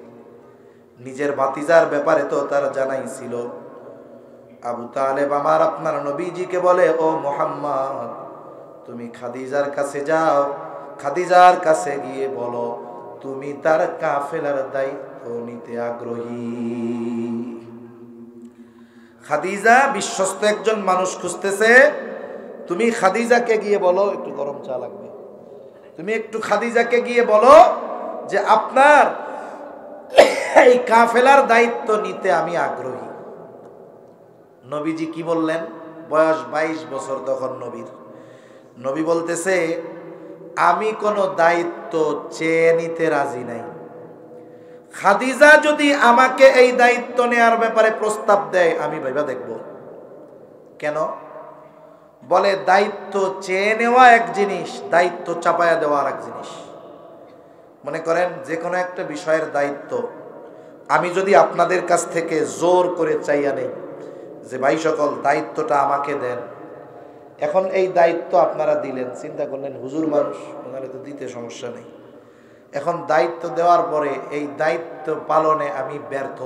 Speaker 1: নিজের ভাতিজার ব্যাপারে তো তার জানাই ছিল। আবু তালেব আমার আপনার নবীজিকে বলে, ও মুহাম্মদ, তুমি খাদিজার কাছে যাও, খাদিজার কাছে গিয়ে বলো তুমি তার কাফেলার দায়িত্ব নিতে আগ্রহী। খাদিজা বিশ্বস্ত একজন মানুষ খুঁজতেছে, তুমি খাদিজাকে গিয়ে বলো, একটু গরম চা লাগবে, তুমি একটু খাদিজাকে গিয়ে বলো যে আপনার এই কাফেলার দায়িত্ব নিতে আমি আগ্রহী। নবীজি কি বললেন? বয়স 22 বছর তখন নবীর। নবী বলতেছে, আমি কোনো দায়িত্ব চেয়ে নিতে রাজি নাই। খাদিজা যদি আমাকে এই দায়িত্ব নেয়ার ব্যাপারে প্রস্তাব দেয়, আমি ভাইবা দেখব। কেন? বলে দায়িত্ব চেয়ে নেওয়া এক জিনিস, দায়িত্ব চাপায়া দেওয়া আর এক জিনিস। মনে করেন যে কোনো একটা বিষয়ের দায়িত্ব আমি যদি আপনাদের কাছ থেকে জোর করে চাইয়া নেই যে ভাই সকল দায়িত্বটা আমাকে দেন, এখন এই দায়িত্ব আপনারা দিলেন, চিন্তা করলেন হুজুর মানুষ, ওনারে তো দিতে সমস্যা নেই। এখন দায়িত্ব দেওয়ার পরে এই দায়িত্ব পালনে আমি ব্যর্থ,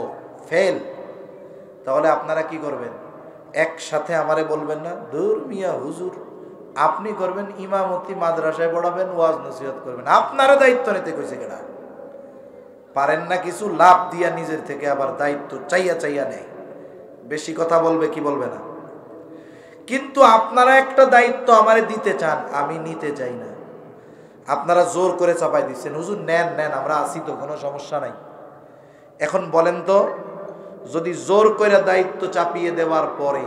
Speaker 1: ফেল, তাহলে আপনারা কি করবেন? একসাথে আমারে বলবেন না, দূর মিয়া হুজুর আপনি করবেন ইমামতি, মাদ্রাসায় পড়াবেন, ওয়াজ নসিহত করবেন, আপনারা দায়িত্ব নিতে কইছে কেনা? পারেন না কিছু, লাভ দিয়া নিজের থেকে আবার দায়িত্ব চাইয়া চাইয়া নেয়। বেশি কথা বলবে কি বলবে না? কিন্তু আপনারা একটা দায়িত্ব আমারে দিতে চান, আমি নিতে চাই না। আপনারা জোর করে চাপাই দিচ্ছেন, হুজুর নেন নেন, আমরা আছি তো, কোনো সমস্যা নাই। এখন বলেন তো, যদি জোর করে দায়িত্ব চাপিয়ে দেওয়ার পরে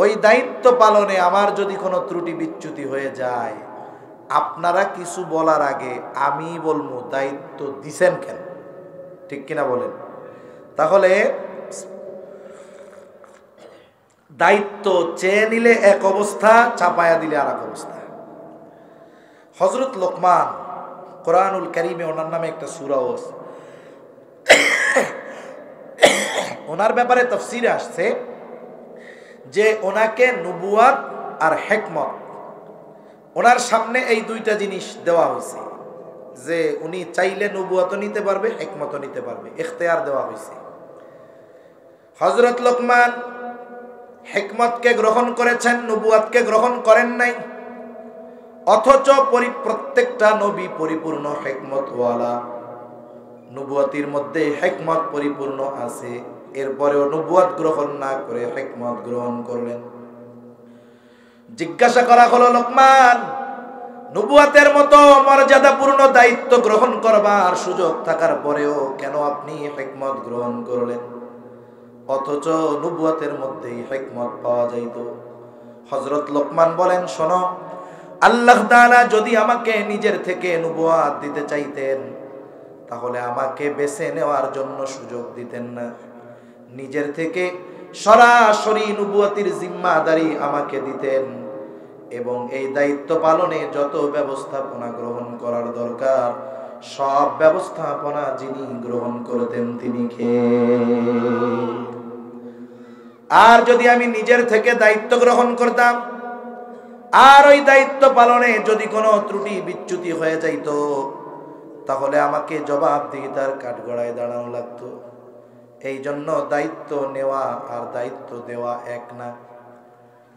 Speaker 1: ওই দায়িত্ব পালনে আমার যদি কোনো ত্রুটি বিচ্যুতি হয়ে যায়, আপনারা কিছু বলার আগে আমি বলবো দায়িত্ব দিছেন কেন? ঠিক কিনা বলেন? তাহলে দায়িত্ব চেয়ে নিলে এক অবস্থা, চাপায়া দিলে আর এক অবস্থা। হযরত লোকমান, কোরআনুল কারীমে ওনার নামে একটা সূরাও আছে, ওনার ব্যাপারে তাফসীরে আসছে যে ওনাকে নবুয়াত আর হিকমত, ওনার সামনে এই দুইটা জিনিস দেওয়া হয়েছে, যে উনি চাইলে নবুয়াতও নিতে পারবে, হিকমতও নিতে পারবে, ইখতিয়ার দেওয়া হয়েছে। হযরত লোকমান হিকমতকে গ্রহণ করেছেন, নবুয়াতকে গ্রহণ করেন নাই। অথচ প্রত্যেকটা নবী পরিপূর্ণ হিকমতওয়ালা, নবুয়াতির মধ্যে হিকমত পরিপূর্ণ আছে, এরপরেও নবুয়াত গ্রহণ না করে হিকমত গ্রহণ করলেন। জিজ্ঞাসা করা হলো, লোকমান নবুয়াতের মতো মর্যাদাপূর্ণ দায়িত্ব গ্রহণ করবার সুযোগ থাকার পরেও কেন আপনি হিকমত গ্রহণ করলেন? অথচ নবুয়াতের মধ্যেই হিকমত পাওয়া যাইত। হযরত লোকমান বলেন, শোনো, আল্লাহ তাআলা যদি আমাকে নিজের থেকে নবুয়াত দিতে চাইতেন তাহলে আমাকে বেছে নেওয়ার জন্য সুযোগ দিতেন না, নিজের থেকে সরাসরি নবুয়াতির জিম্মাদারি আমাকে দিতেন, এবং এই দায়িত্ব পালনে যত ব্যবস্থাপনা গ্রহণ করার দরকার সব ব্যবস্থাপনা যিনি গ্রহণ করতেন তিনি কে? আর যদি আমি নিজের থেকে দায়িত্ব গ্রহণ করতাম আর ওই দায়িত্ব পালনে যদি কোনো ত্রুটি বিচ্যুতি হয়ে যাইত, তাহলে আমাকে জবাবদিহিতার কাঠগড়ায় দাঁড়ানো লাগতো। এই জন্য দায়িত্ব নেওয়া আর দায়িত্ব দেওয়া এক না।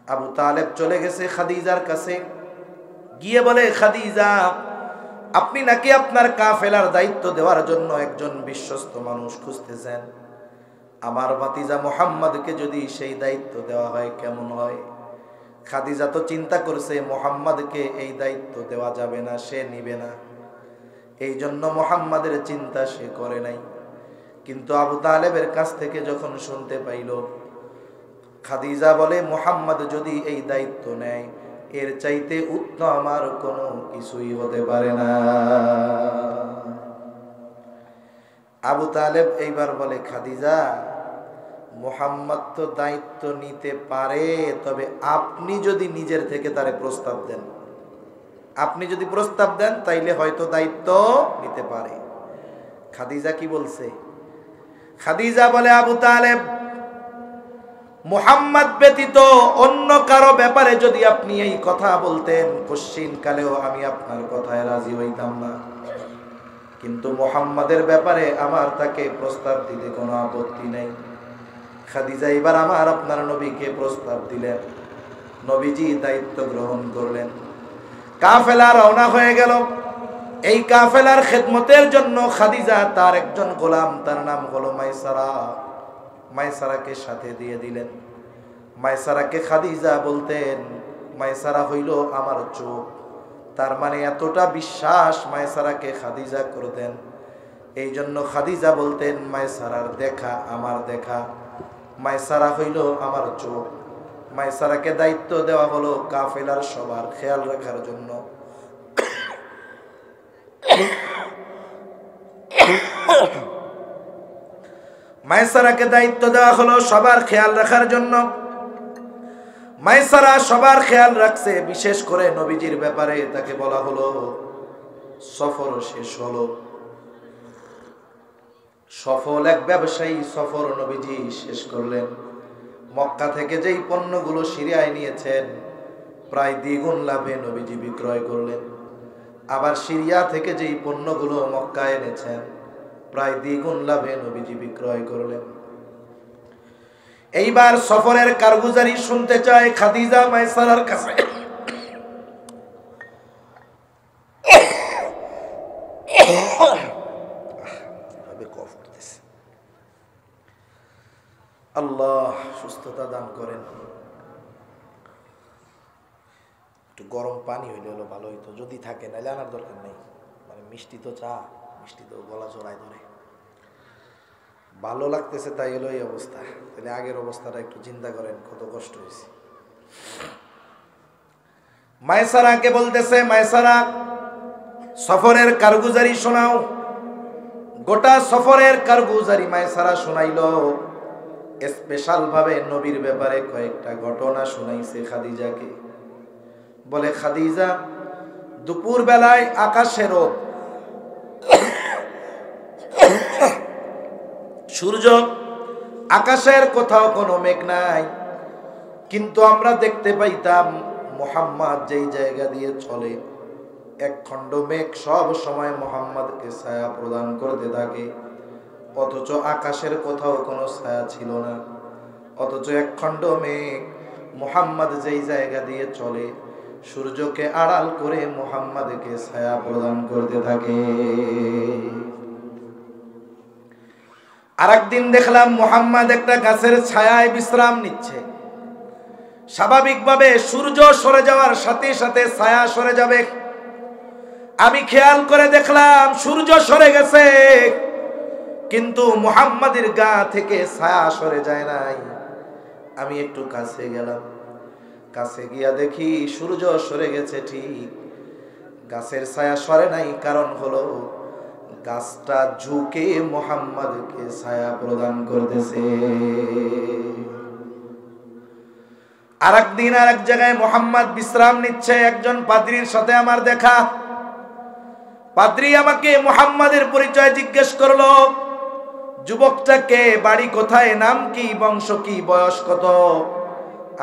Speaker 1: আবু তালেব চলে গেছে খাদিজার কাছে, গিয়ে বলে, খাদিজা আপনি নাকি আপনার কাফেলার দায়িত্ব দেওয়ার জন্য একজন বিশ্বস্ত মানুষ খুঁজতেছেন, আমার ভাতিজা মুহাম্মদকে যদি সেই দায়িত্ব দেওয়া হয় কেমন হয়? খাদিজা তো চিন্তা করছে মুহাম্মদকে এই দায়িত্ব দেওয়া যাবে না, সে নিবে না, এই জন্য মুহাম্মাদের চিন্তা সে করে নাই। কিন্তু আবু তালেবের কাছ থেকে যখন শুনতে পাইল, খাদিজা বলে, মুহাম্মদ যদি এই দায়িত্ব নেয় এর চাইতে উত্তম আমার কোনো কিছুই হতে পারে না। আবু তালেব এইবার বলে, খাদিজা মুহাম্মদ তো দায়িত্ব নিতে পারে, তবে আপনি যদি নিজের থেকে তারে প্রস্তাব দেন, আপনি যদি প্রস্তাব দেন তাইলে হয়তো দায়িত্ব নিতে পারে। খাদিজা কি বলছে? খাদিজা বলে, আবু তালেব মুহাম্মদ ব্যতীত অন্য কারো ব্যাপারে যদি আপনি এই কথা বলতেন কশ্চিন কালেও আমি আপনার কথায় রাজি হইতাম না, কিন্তু মুহাম্মাদের ব্যাপারে আমার তাকে প্রস্তাব দিতে কোনো আপত্তি নেই। খাদিজা এবার আমার আপনার নবীকে প্রস্তাব দিলেন, নবীজি দায়িত্ব গ্রহণ করলেন। কাফেলা রওনা হয়ে গেল। এই কাফেলার খেদমতের জন্য খাদিজা তার একজন গোলাম, তার নাম হলো মাইসারা, মাইসারাকে সাথে দিয়ে দিলেন। মাইসারাকে খাদিজা বলতেন, মাইসারা হইল আমার চোখ, তার মানে এতটা বিশ্বাস মাইসারাকে খাদিজা করতেন। এই জন্য খাদিজা বলতেন, মাইসারার দেখা আমার দেখা, মাইসারা হইল আমার চোখ। মাইসারাকে দায়িত্ব দেওয়া হলো কাফেলার সবার খেয়াল রাখার জন্য। মাইসারাকে দায়িত্ব দেওয়া হলো সবার খেয়াল রাখার জন্য। মাইসারা সবার খেয়াল রাখছে, বিশেষ করে নবীজির ব্যাপারে তাকে বলা হলো। সফর শেষ হলো, সফল এক ব্যবসায়ী সফর নবীজি শেষ করলেন। মক্কা থেকে যেই পণ্যগুলো সিরিয়ায় নিয়েছেন প্রায় দ্বিগুণ লাভে নবীজি বিক্রয় করলেন। আবার সিরিয়া থেকে যেই পণ্যগুলো মক্কায় এনেছেন প্রায় দ্বিগুণ লাভে নবীজি বিক্রয় করলেন। এইবার সফরের কারগুজারি শুনতে চায় খাদিজা মায়সারার কাছে। আল্লাহ সুস্থতা দান করেন। একটু গরম পানি হইলে হলো ভালো হইতো, যদি থাকে, নাহলে আনার দরকার নেই। মানে মিষ্টি তো চা, মিষ্টি তো গলা জড়ায় ধরে। ভালো লাগতেছে তাই হলো এই অবস্থা। তাহলে আগের অবস্থাটা একটু চিন্তা করেন, কত কষ্ট হয়েছে। মায়সারাকে বলতেছে, মায়সারা সফরের কারগুজারি শোনাও। গোটা সফরের কারগুজারি মায়সারা শোনাইল। স্পেশাল ভাবে নবীর ব্যাপারে কয়েকটা ঘটনা শুনাইছে খাদিজাকে। বলে, খাদিজা, দুপুর বেলায় আকাশে রোদ, সূর্য, আকাশের কোথাও কোনো মেঘ নাই, কিন্তু আমরা দেখতে পাইতাম মুহাম্মদ যেই জায়গা দিয়ে চলে এক খণ্ড মেঘ সব সময় মুহাম্মদকে ছায়া প্রদান করতে থাকে, অথচ আকাশের কোথাও কোনো ছায়া ছিল না। অথচ এক খণ্ড মেঘ মুহাম্মদ যেই জায়গা দিয়ে চলে সূর্যকে আড়াল করে মুহাম্মদকে ছায়া প্রদান করতে থাকে। আরেকদিন দেখলাম মুহাম্মদ একটা গাছের ছায়ায় বিশ্রাম নিচ্ছে। স্বাভাবিকভাবে সূর্য সরে যাওয়ার সাথে সাথে ছায়া সরে যাবে। আমি খেয়াল করে দেখলাম সূর্য সরে গেছে, কিন্তু মুহাম্মাদের গা থেকে ছায়া সরে যায় নাই। আমি একটু কাছে গেলাম, কাছে গিয়া দেখি সূর্য সরে গেছে ঠিক, গাছের ছায়া সরে নাই। কারণ হলো গাছটা ঝুঁকে মুহাম্মাদকে ছায়া প্রদান করতেছে। আরেকদিন আরেক জায়গায় মুহাম্মদ বিশ্রাম নিচ্ছে, একজন পাদ্রীর সাথে আমার দেখা। পাদ্রী আমাকে মুহাম্মাদের পরিচয় জিজ্ঞেস করলো। যুবকটাকে, বাড়ি কোথায়, নাম কি, বংশ কি, বয়স কত।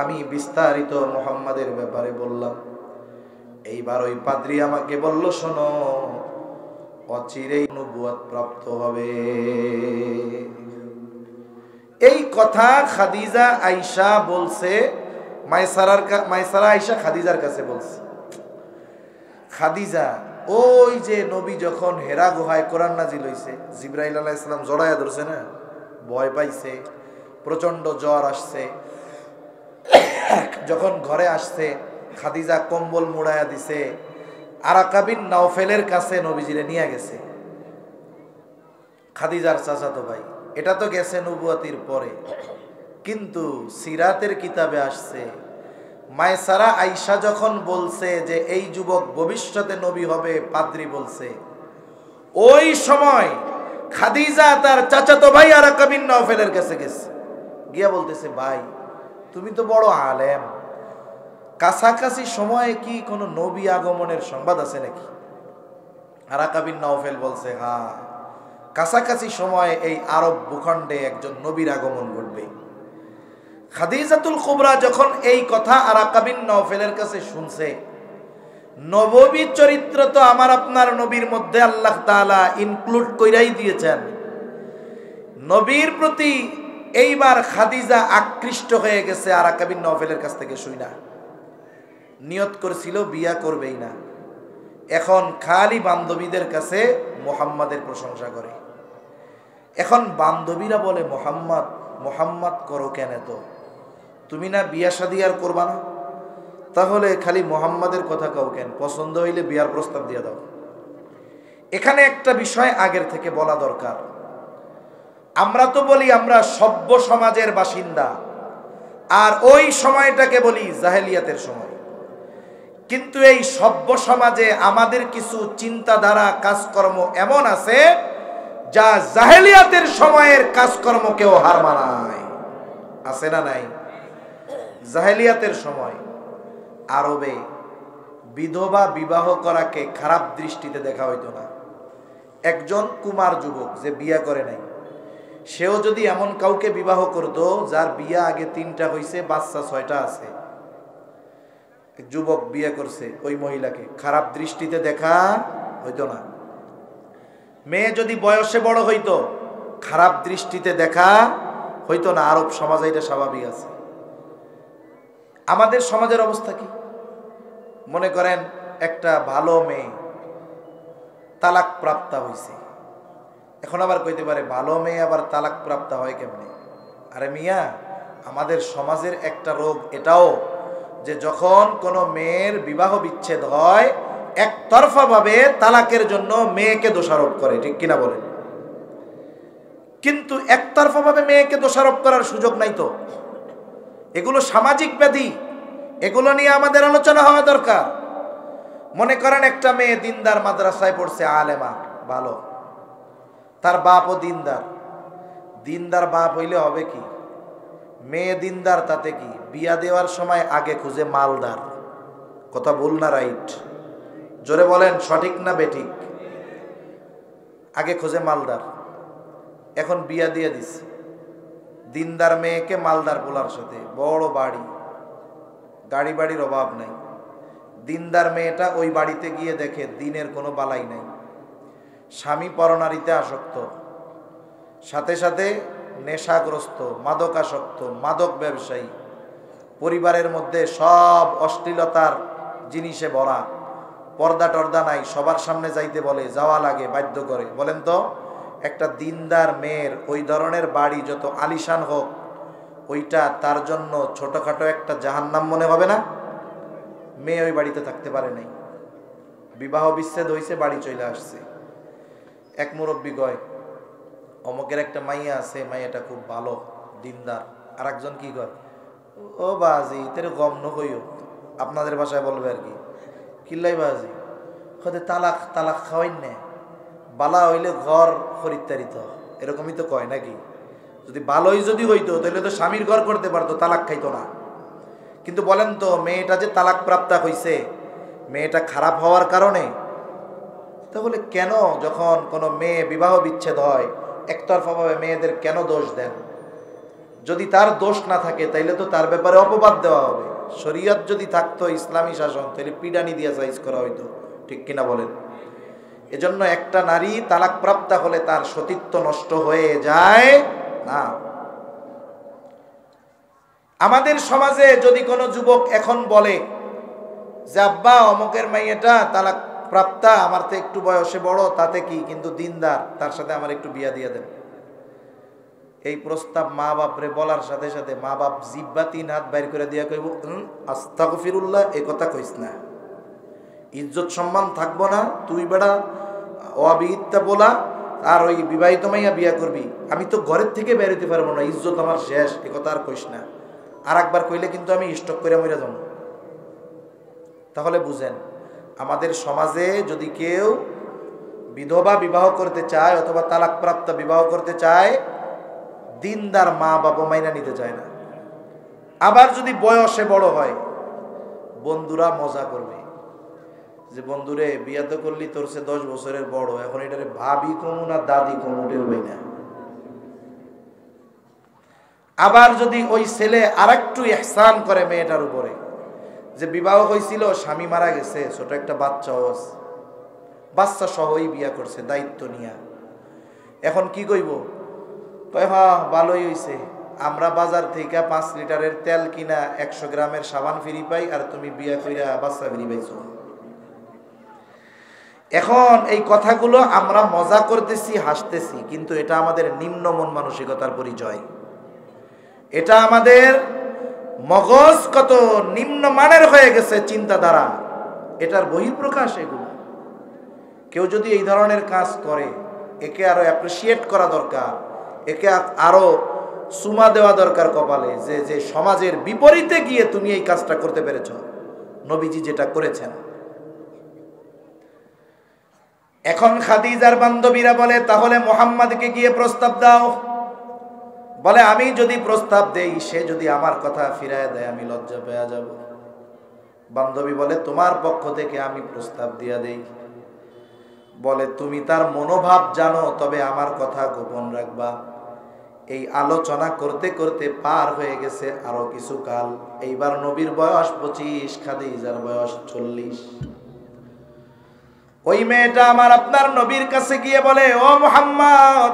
Speaker 1: আমি বিস্তারিত মুহাম্মাদের ব্যাপারে বললাম। এইবার ওই পাদ্রী আমাকে বলল, শোনো, অচিরেই নবুয়ত প্রাপ্ত হবে। এই কথা খাদিজা আয়েশা বলছে, মায়সারা আয়েশা খাদিজার কাছে বলছে। খাদিজা, ওই যে নবী যখন হেরা গুহায় কোরআন নাজিল হইছে, জিবরাইল আলাইহিস সালাম জড়ায়া ধরছে না, ভয় পাইছে, প্রচন্ড জ্বর আসছে। যখন ঘরে আসছে খাদিজা কম্বল মুড়ায়া দিছে, আরাকা বিন নাওফেলের কাছে নবীজিরে নিয়ে গেছে। খাদিজার চাচাতো ভাই। এটা তো গেছে নবুয়তির পরে, কিন্তু সিরাতের কিতাবে আসছে মায়সারা আয়েশা যখন বলছে যে এই যুবক ভবিষ্যতে নবী হবে, পাদ্রী বলছে, ওই সময় খাদিজা তার চাচাতো ভাই আরাকা বিন নাওফেলের কাছে গেছে। গিয়া বলতেছে, ভাই তুমি তো বড় আলেম, কাছাকাছি সময়ে কি কোনো নবী আগমনের সংবাদ আছে নাকি? আরাকা বিন নাওফেল বলছে, হ্যাঁ, কাছাকাছি সময়ে এই আরব ভূখণ্ডে একজন নবীর আগমন ঘটবে। খাদিজাতুল কুবরা যখন এই কথা আরাকা বিন নাওফেলের কাছে শুনছে, নববী চরিত্র তো আমার আপনার নবীর মধ্যে আল্লাহ তাআলা ইনক্লুড কইরাই দিয়েছেন। নবীর প্রতি এইবার খাদিজা আকৃষ্ট হয়ে গেছে আরাকা বিন নাওফেলের কাছ থেকে শুইনা। নিয়ত করেছিল বিয়া করবেই না, এখন খালি বান্ধবীদের কাছে মুহাম্মাদের প্রশংসা করে। এখন বান্ধবীরা বলে, মুহাম্মদ মুহাম্মদ করো কেন, তো তুমি না বিয়া শাদী আর করবা না, তাহলে খালি মুহাম্মাদের কথা কাউ কেন, পছন্দ হইলে বিয়ার প্রস্তাব দিয়ে দাও। এখানে একটা বিষয় আগের থেকে বলা দরকার। আমরা তো বলি আমরা সভ্য সমাজের বাসিন্দা, আর ওই সময়টাকে বলি জাহেলিয়াতের সময়। কিন্তু এই সভ্য সমাজে আমাদের কিছু চিন্তাধারা, কাজকর্ম এমন আছে যা জাহেলিয়াতের সময়ের কাজকর্মকেও হার মানায়। আছে না নাই? জাহেলিয়াতের সময় আরবে বিধবা বিবাহ করাকে খারাপ দৃষ্টিতে দেখা হইতো না। একজন কুমার যুবক যে বিয়া করে নাই, সেও যদি এমন কাউকে বিবাহ করতো যার বিয়া আগে 3টা হইছে, বাচ্চা 6টা আছে, এক যুবক বিয়ে করছে, ওই মহিলাকে খারাপ দৃষ্টিতে দেখা হইতো না। মেয়ে যদি বয়সে বড় হইতো খারাপ দৃষ্টিতে দেখা হইতো না। আরব সমাজে এটা স্বাভাবিক আছে। আমাদের সমাজের অবস্থা কি? মনে করেন একটা ভালো মেয়ে তালাক প্রাপ্তা হইছে, এখন আবার কইতে পারে ভালো মেয়ে আবার তালাক প্রাপ্তা হয় কেমনে? আরে মিয়া, আমাদের সমাজের একটা রোগ এটাও যে যখন কোনো মেয়ের বিবাহ বিচ্ছেদ হয় একতরফা ভাবে তালাকের জন্য মেয়েকে দোষারোপ করে, ঠিক কিনা বলেন? কিন্তু একতরফা ভাবে মেয়েকে দোষারোপ করার সুযোগ নাই তো। এগুলো সামাজিক ব্যাধি, এগুলো নিয়ে আমাদের আলোচনা হওয়া দরকার। মনে করেন একটা মেয়ে দিনদার, মাদ্রাসায় পড়ছে, আলেমা, ভালো, তার বাপও দিনদার। দিনদার বাপ হইলে হবে কি? মেয়ে দিনদার, তাতে কি? বিয়া দেওয়ার সময় আগে খুঁজে মালদার। কথা ভুল না রাইট? জোরে বলেন, সঠিক না বেঠিক? আগে খুঁজে মালদার। এখন বিয়া দিয়ে দিস দিনদার মেয়েকে মালদার পোলার সাথে, বড় বাড়ি, গাড়ি বাড়ির অভাব নাই। দিনদার মেয়েটা ওই বাড়িতে গিয়ে দেখে দিনের কোনো বালাই নাই, স্বামী পরনারীতে আসক্ত, সাথে সাথে নেশাগ্রস্ত, মাদকাসক্ত, মাদক ব্যবসায়ী, পরিবারের মধ্যে সব অশ্লীলতার জিনিসে ভরা, পর্দা টর্দা নাই, সবার সামনে যাইতে বলে, যাওয়া লাগে, বাধ্য করে। বলেন তো, একটা দিনদার মেয়ের ওই ধরনের বাড়ি যত আলিশান হোক, ওইটা তার জন্য ছোটখাটো একটা জাহান্নাম মনে হবে না? মেয়ে ওই বাড়িতে থাকতে পারে নাই, বিবাহ বিচ্ছেদ হয়েছে, বাড়ি চলে আসছে। এক মুরব্বী কয়, অমুকের একটা মাইয়া আছে, মাইয়াটা খুব ভালো, দিনদার। আর একজন কি কয়, ও বাজি তেরে গম নইও, আপনাদের ভাষায় বলবে আর কি, কিল্লাই বাজি হতে তালাক তালাক খাওয়াইন না, বালা হইলে ঘর খরিদ্দারিত, এরকমই তো কয় নাকি? যদি ভালোই যদি হইতো তাহলে তো স্বামীর ঘর করতে পারতো, তালাক খাইতো না। কিন্তু বলেন তো, মেয়েটা যে তালাক প্রাপ্তা হইছে, মেয়েটা খারাপ হওয়ার কারণে? তাহলে কেন যখন কোনো মেয়ে বিবাহ বিচ্ছেদ হয় একতরফাভাবে মেয়েদের কেন দোষ দেন? যদি তার দোষ না থাকে তাইলে তো তার ব্যাপারে অপবাদ দেওয়া হবে। শরীয়ত যদি থাকতো, ইসলামী শাসন, তাহলে পিডানি দিয়ে সাইজ করা হইতো, ঠিক কিনা বলেন? এজন্য একটা নারী তালাক প্রাপ্তা হলে তার সতীত্ব নষ্ট হয়ে যায় না। আমাদের সমাজে যদি কোনো যুবক এখন বলে যে আব্বা অমুকের মাইয়াটা তালাক প্রাপ্তা, আমার তো একটু বয়সে বড়, তাতে কি, কিন্তু দিনদার, তার সাথে আমার একটু বিয়া দিয়ে দেন, এই প্রস্তাব মা বাপরে বলার সাথে সাথে মা বাপ জিব্বা 3 হাত বাইর করে দিয়া কইব, আস্তাগফিরুল্লাহ, এই কথা কইস না, ইজ্জত সম্মান থাকবো না, তুই বেড়া অবিহিতা বলা, আর ওই বিবাহিত মাইয়া বিয়া করবি, আমি তো ঘরের থেকে বেরোতে পারবো না, ইজ্জত আমার শেষ, এ কথা আর কইস না। আর একবার কইলে কিন্তু আমি স্টক করে মরে যাব। তাহলে বুঝেন, আমাদের সমাজে যদি কেউ বিধবা বিবাহ করতে চায় অথবা তালাকপ্রাপ্ত বিবাহ করতে চায়, দিনদার মা বাবা মাইনা নিতে চায় না। আবার যদি বয়সে বড় হয়, বন্ধুরা মজা করবে যে বন্ধুরে বিয়া তো করলি, তোর সে 10 বছরের বড়, এখন এটারে ভাবি কমু না দাদি কমু টেরবই না। আবার যদি ওই ছেলে আরেকটু ইহসান করে মেয়েটার উপরে, যে বিবাহ হয়েছিল, স্বামী মারা গেছে, ছোট একটা বাচ্চাও আছে, বাচ্চা সহই বিয়া করছে দায়িত্ব নিয়া, এখন কি কইব? কয় হ্যাঁ ভালোই হইছে, আমরা বাজার থেকে 5 লিটারের তেল কিনা 100 গ্রামের সাবান ফ্রি পাই, আর তুমি বিয়া কইরা বাচ্চা ফ্রি পাইছো। এখন এই কথাগুলো আমরা মজা করতেছি, হাসতেছি, কিন্তু এটা আমাদের নিম্ন মন মানসিকতার পরিচয়। এটা আমাদের মগজ কত নিম্ন মানের হয়ে গেছে চিন্তাধারা, এটার বহিঃপ্রকাশ এগুলো। কেউ যদি এই ধরনের কাজ করে, একে আরো অ্যাপ্রিসিয়েট করা দরকার, একে আরো সুমা দেওয়া দরকার কপালে, যে যে সমাজের বিপরীতে গিয়ে তুমি এই কাজটা করতে পেরেছ, নবীজি যেটা করেছেন। এখন খাদিজার বান্ধবীরা বলে, তাহলে মুহাম্মদকে গিয়ে প্রস্তাব দাও। বলে, আমি যদি প্রস্তাব দেই, সে যদি আমার কথা ফিরায় দেয়, আমি লজ্জা পেয়ে যাব। বান্ধবী বলে, তোমার পক্ষ থেকে আমি প্রস্তাব দিয়া দেই। বলে, তুমি তার মনোভাব জানো, তবে আমার কথা গোপন রাখবা। এই আলোচনা করতে করতে পার হয়ে গেছে আরো কিছু কাল। এইবার নবীর বয়স 25, খাদিজার বয়স 40। ওই মেয়েটা আমার আপনার নবীর কাছে গিয়ে বলে, ও মুহাম্মদ,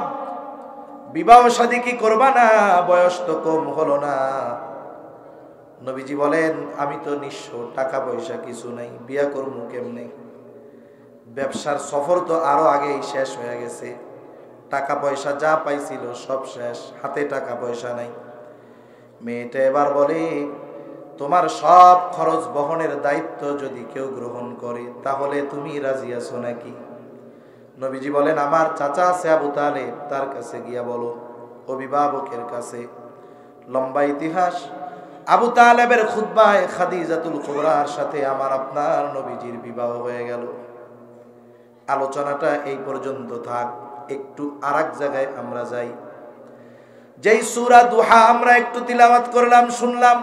Speaker 1: বিবাহ শাদী কি করবা না? বয়স তো কম হলো না। নবীজি বলেন, আমি তো নিঃস্ব, টাকা পয়সা কিছু নাই, বিয়া করবো কেমনে? ব্যবসার সফর তো আরো আগেই শেষ হয়ে গেছে, টাকা পয়সা যা পাইছিল সব শেষ, হাতে টাকা পয়সা নাই। মেয়েটা এবার বলে, তোমার সব খরচ বহনের দায়িত্ব যদি কেউ গ্রহণ করে তাহলে তুমি রাজি আছো নাকি? নবীজি বলেন, আমার চাচা আছে আবু তালেব, তার কাছে গিয়া বলো, অভিভাবকের কাছে। লম্বা ইতিহাস। আবু তালেবের খুতবায় খাদিজাতুল কুবরার সাথে আমার আপনার নবীজির বিবাহ হয়ে গেল। আলোচনাটা এই পর্যন্ত থাক, একটু আরেক জায়গায় আমরা যাই। যেই সূরা দুহা আমরা একটু তিলাওয়াত করলাম, শুনলাম,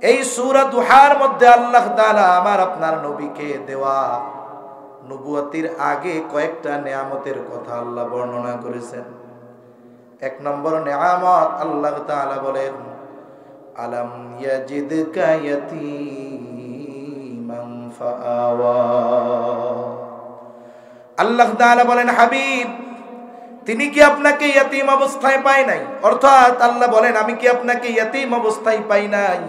Speaker 1: এই সূরা দুহার মধ্যে আল্লাহ তাআলা আমার আপনার নবীকে দেওয়া নবুয়তির আগে কয়েকটা নেয়ামতের কথা আল্লাহ বর্ণনা করেছেন। এক নম্বর নেয়ামত আল্লাহ তাআলা বলেন, আলাম ইয়াজিদকা ইয়াতীমান ফাআওয়া। আল্লাহ তাআলা বলেন, হাবিব, তিনি কি আপনাকে ইয়াতীম অবস্থায় পায় নাই? অর্থাৎ আল্লাহ বলেন, আমি কি আপনাকে ইয়াতীম অবস্থায় পাই নাই?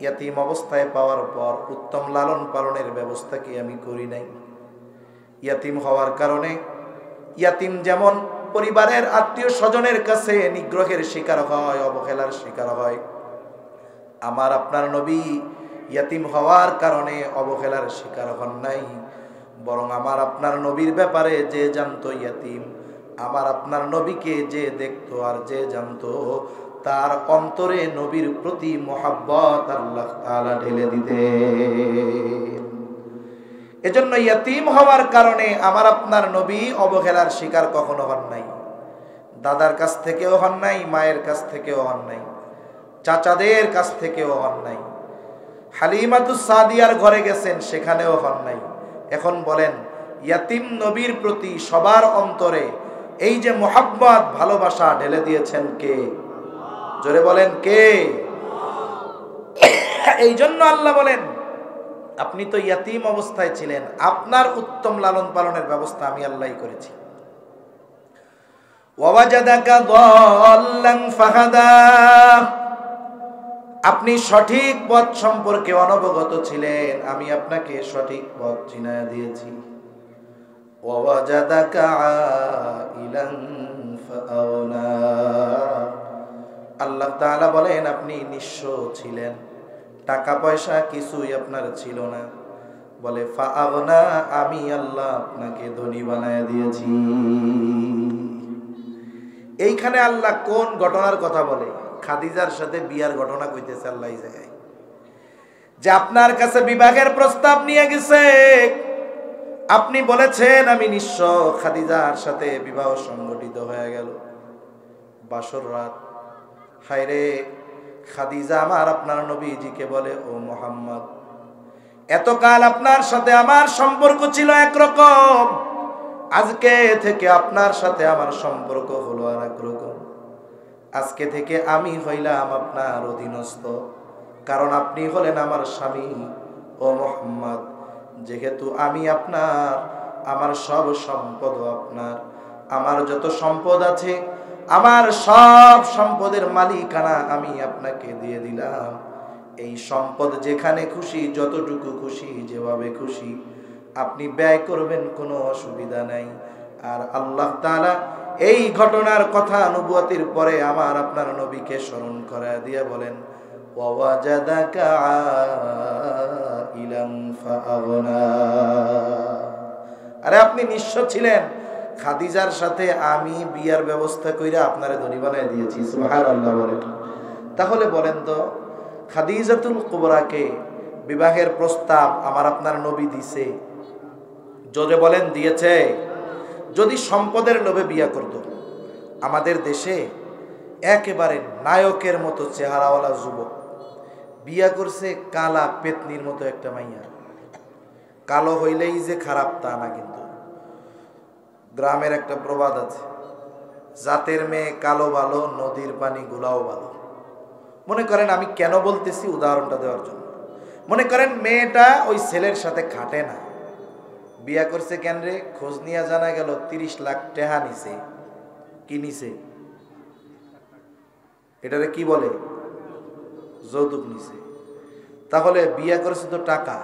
Speaker 1: ইয়াতীম অবস্থায় পাওয়ার পর উত্তম লালন পালনের ব্যবস্থা কি আমি করি নাই? ইয়াতীম হওয়ার কারণে ইয়াতীম যেমন পরিবারের আত্মীয় স্বজনের কাছে নিগ্রহের শিকার হয়, অবহেলার শিকার হয়, আমার আপনার নবী ইয়াতীম হওয়ার কারণে অবহেলার শিকার হন নাই। বরং আমার আপনার নবীর ব্যাপারে যে জানতো ইয়াতীম, আমার আপনার নবীকে যে দেখতো আর যে জানতো, তার অন্তরে নবীর প্রতি মোহাব্বত আল্লাহ তাআলা ঢেলে দিতেন। এজন্য ইয়াতীম হওয়ার কারণে আমার আপনার নবী অবহেলার শিকার কখনো হন নাই। দাদার কাছ থেকেও হন নাই, মায়ের কাছ থেকেও হন নাই, চাচাদের কাছ থেকেও হন নাই। হালিমাতুস সাদিয়ার ঘরে গেছেন, সেখানেও হন নাই। এখন বলেন, ইয়াতীম নবীর প্রতি সবার অন্তরে এই যে মোহাব্বত, ভালোবাসা ঢেলে দিয়েছেন কে? জোরে বলেন, কে? এই জন্য আল্লাহ বলেন, আপনি তো ইয়াতীম অবস্থায় ছিলেন, আপনার উত্তম লালন পালনের ব্যবস্থা আমি আল্লাহই করেছি। ওয়াজাদাকা দাল্লান ফাহাদা, আপনি সঠিক পথ সম্পর্কে অনবগত ছিলেন, আমি আপনাকে সঠিক পথ চিনায়া দিয়েছি। ওয়াজাদাকা আইলান ফাআওনা, আল্লাহ তাআলা বলেন, আপনি নিঃস্ব ছিলেন, টাকা পয়সা কিছুই আপনার ছিল না। বলে ফাআগনা, আমি আল্লাহ আপনাকে ধনী বানায় দিয়েছি। এইখানে আল্লাহ কোন ঘটনার কথা বলে? খাদিজার সাথে বিয়ার ঘটনা কইতেছে আল্লাহ এই জায়গায়, যে আপনার কাছে বিবাহের প্রস্তাব নিয়ে গেছে, আপনি বলেছেন আমি নিঃস্ব, খাদিজার সাথে বিবাহ সংগঠিত হয়ে গেল। বাসর রাত, হায়রে খাদিজা আমার আপনার নবীজিকে বলে, ও মুহাম্মদ, এতকাল আপনার সাথে আমার সম্পর্ক ছিল একরকম, আজকে থেকে আপনার সাথে আমার সম্পর্ক হলো আর একরকম। আজকে থেকে আমি হইলাম আপনার অধীনস্থ, কারণ আপনি হলেন আমার স্বামী। ও মুহাম্মদ, যেহেতু আমি আপনার, আমার সব সম্পদ আপনার, আমার যত সম্পদ আছে, আমার সব সম্পদের মালিকানা আমি আপনাকে দিয়ে দিলাম। এই সম্পদ যেখানে খুশি, যতটুকু খুশি, যেভাবে খুশি আপনি ব্যয় করবেন, কোনো অসুবিধা নাই। আর আল্লাহ তাআলা এই ঘটনার কথা নবুয়তির পরে আমার আপনার নবীকে স্মরণ করায় দিয়ে বলেন, ওয়াজাদাকা আইলান ফাআগনা, আরে আপনি নিঃস্ব ছিলেন, খাদিজার সাথে আমি বিয়ার ব্যবস্থা কইরা আপনারে ধনী বানায় দিয়েছি। সুবহানাল্লাহ বলেন। তাহলে বলেন তো, খাদিজাতুল কুবরাকে বিবাহের প্রস্তাব আমার আপনার নবী দিছে? জোরে বলেন, দিয়েছে? যদি সম্পদের লোভে বিয়া করত, আমাদের দেশে একেবারে নায়কের মতো চেহারাওয়ালা যুবক বিয়া করছে কালা পেতনির মতো একটা মাইয়া। কালো হইলেই যে খারাপ তা না, কিন্তু গ্রামের একটা প্রবাদ আছে, জাতের মেয়ে কালো ভালো, নদীর পানি গুলাও ভালো। মনে করেন আমি কেন বলতেছি, উদাহরণটা দেওয়ার জন্য। মনে করেন মেয়েটা ওই ছেলের সাথে খাটে না, বিয়া করছে কেন রে, খোঁজ নিয়ে জানা গেল 30 লাখ টাকা নিছে। কি নিছে? এটারে কি বলে? যৌতুক নিছে। তাহলে বিয়া করেছে তো টাকা,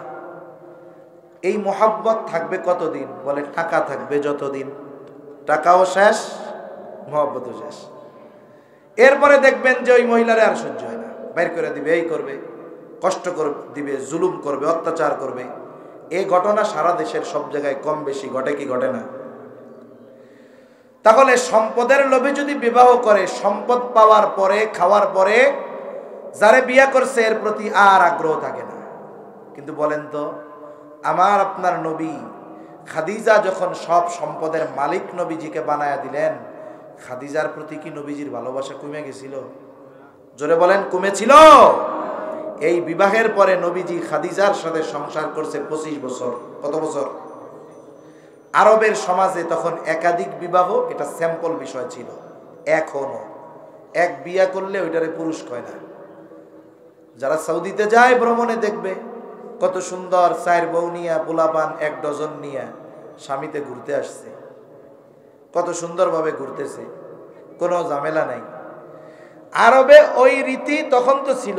Speaker 1: এই মোহাব্বত থাকবে কতদিন? বলে টাকা থাকবে যতদিন। টাকাও শেষ, মোহাব্বতও শেষ। এরপরে দেখবেন যে ওই মহিলারে আর সহ্য হয় না, বাইর করে দিবে, এই করবে, কষ্ট করে দিবে, জুলুম করবে, অত্যাচার করবে। এই ঘটনা সারা দেশের সব জায়গায় কম বেশি ঘটে কি ঘটে না? তাহলে সম্পদের লোভে যদি বিবাহ করে, সম্পদ পাওয়ার পরে, খাওয়ার পরে যারে বিয়া করছে এর প্রতি আর আগ্রহ থাকে না। কিন্তু বলেন তো, আমার আপনার নবী খাদিজা যখন সব সম্পদের মালিক নবীজিকে বানায়া দিলেন, খাদিজার প্রতি কি নবীজির ভালোবাসা কমে গেছিল? জোরে বলেন, কমেছিল? এই বিবাহের পরে নবীজি খাদিজার সাথে সংসার করছে 25 বছর। কত বছর? আরবের সমাজে তখন একাধিক বিবাহ এটা স্যাম্পল বিষয় ছিল। এখনো এক বিয়া করলে ওইটারে পুরুষ কয় না। যারা সৌদিতে যায় ভ্রমণে দেখবে কত সুন্দর 4 বউ নিয়া, পোলাপান 1 ডজন নিয়া স্বামীতে ঘুরতে আসছে, কত সুন্দরভাবে ঘুরতেছে, কোনো ঝামেলা নাই। আরবে ওই রীতি তখন তো ছিল,